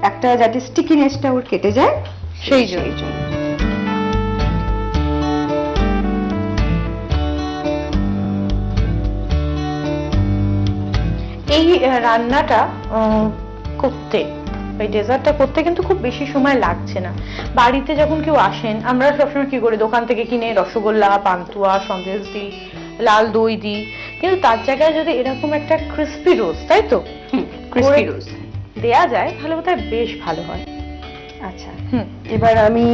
একটা যাতে স্টিকিনেসটা ওর কেটে যায় সেই জন্য। এই রান্নাটা করতে, এই ডেজার্টটা করতে কিন্তু খুব বেশি সময় লাগছে না। বাড়িতে যখন কেউ আসেন, আমরা সবসময় কি করি, দোকান থেকে কিনে রসগোল্লা, পান্তুয়া, সন্দেশ দিই, লাল দই দিই, কিন্তু তার জায়গায় যদি এরকম একটা ক্রিস্পি রোজ, তাই তো, ক্রিস্পি রোজ দেয়া যায় তাহলে বোধহয় বেশ ভালো হয়। আচ্ছা, এবার আমি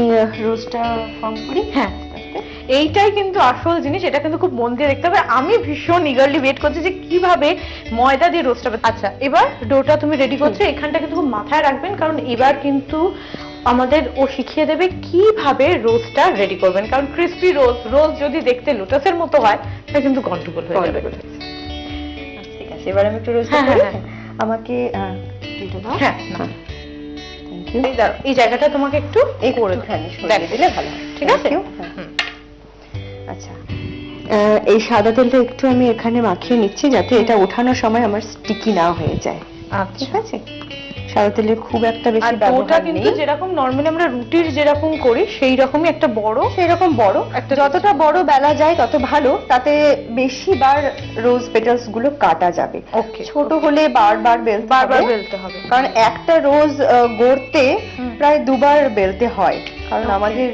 রোজটা ফর্ম করি। হ্যাঁ, এইটাই কিন্তু আসল জিনিস, এটা কিন্তু খুব মন দিয়ে দেখতে হবে। আমি ভীষণ ইগারলি ওয়েট করছি যে কিভাবে ময়দা দিয়ে রোস্টটা। আচ্ছা, এবার ডোটা তুমি রেডি করছো, এখানটা কিন্তু খুব মাথায় রাখবেন, কারণ এবার কিন্তু আমাদের ও শিখিয়ে দেবে কিভাবে রোস্টটা রেডি করবেন। কারণ ক্রিস্পি রোজ যদি দেখতে লোটাসের মতো হয় তাহলে কিন্তু গন্ডগোল হয়ে যাবে। ঠিক আছে, এবার আমি একটু রোস্টটা করি। আমাকে দাও। হ্যাঁ, থ্যাংক ইউ। এই জায়গাটা তোমাকে একটু একটুখানি সরিয়ে দিলে ভালো হয়, ঠিক আছে? আচ্ছা, এই সাদা তেলটা একটু আমি এখানে মাখিয়ে নিচ্ছি যাতে এটা ওঠানোর সময় আমার স্টিকি না হয়ে যায়। ঠিক আছে, সাদা তেলের খুব একটা বেশি ব্যবহার নেই। কিন্তু যেরকম নরমালি আমরা রুটির যেরকম করি সেই রকমই একটা বড়, একটা যতটা বড় বেলা যায় তত ভালো, তাতে বেশি বার রোজ পেটালস গুলো কাটা যাবে। ছোট হলে বারবার বেলতে হবে, কারণ একটা রোজ গড়তে প্রায় 2 বার বেলতে হয়, কারণ আমাদের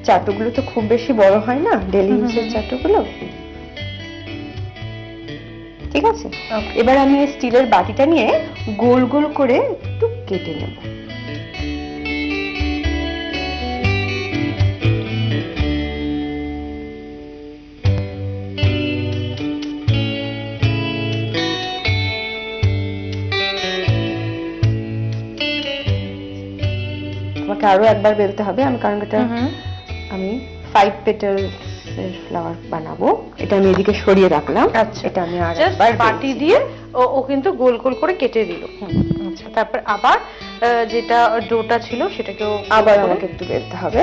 চাটুগুলো তো খুব বেশি বড় হয় না, ডেলি ইউজের চাটুগুলো। ঠিক আছে, এবার আমি স্টিলের বাটিটা নিয়ে গোল গোল করে একটু কেটে নেব। আমাকে আরো একবার বেলতে হবে, কারণ এটা আমি 5 পেটালস এর ফ্লাওয়ার বানাবো। এটা আমি এদিকে সরিয়ে রাখলাম। আচ্ছা, এটা আমি আরেকবার বাটি দিয়ে ও কিন্তু গোল গোল করে কেটে দিল। আচ্ছা, তারপর আবার যেটা ডোটা ছিল সেটাকেও আবার আমাকে একটু বেলতে হবে।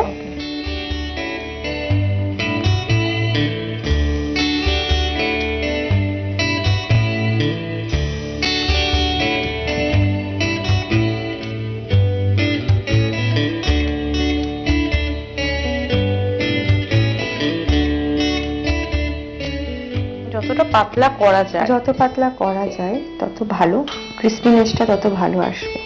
যতটা পাতলা করা যায়, যত পাতলা করা যায় তত ভালো, ক্রিস্পিনেসটা তত ভালো আসবে।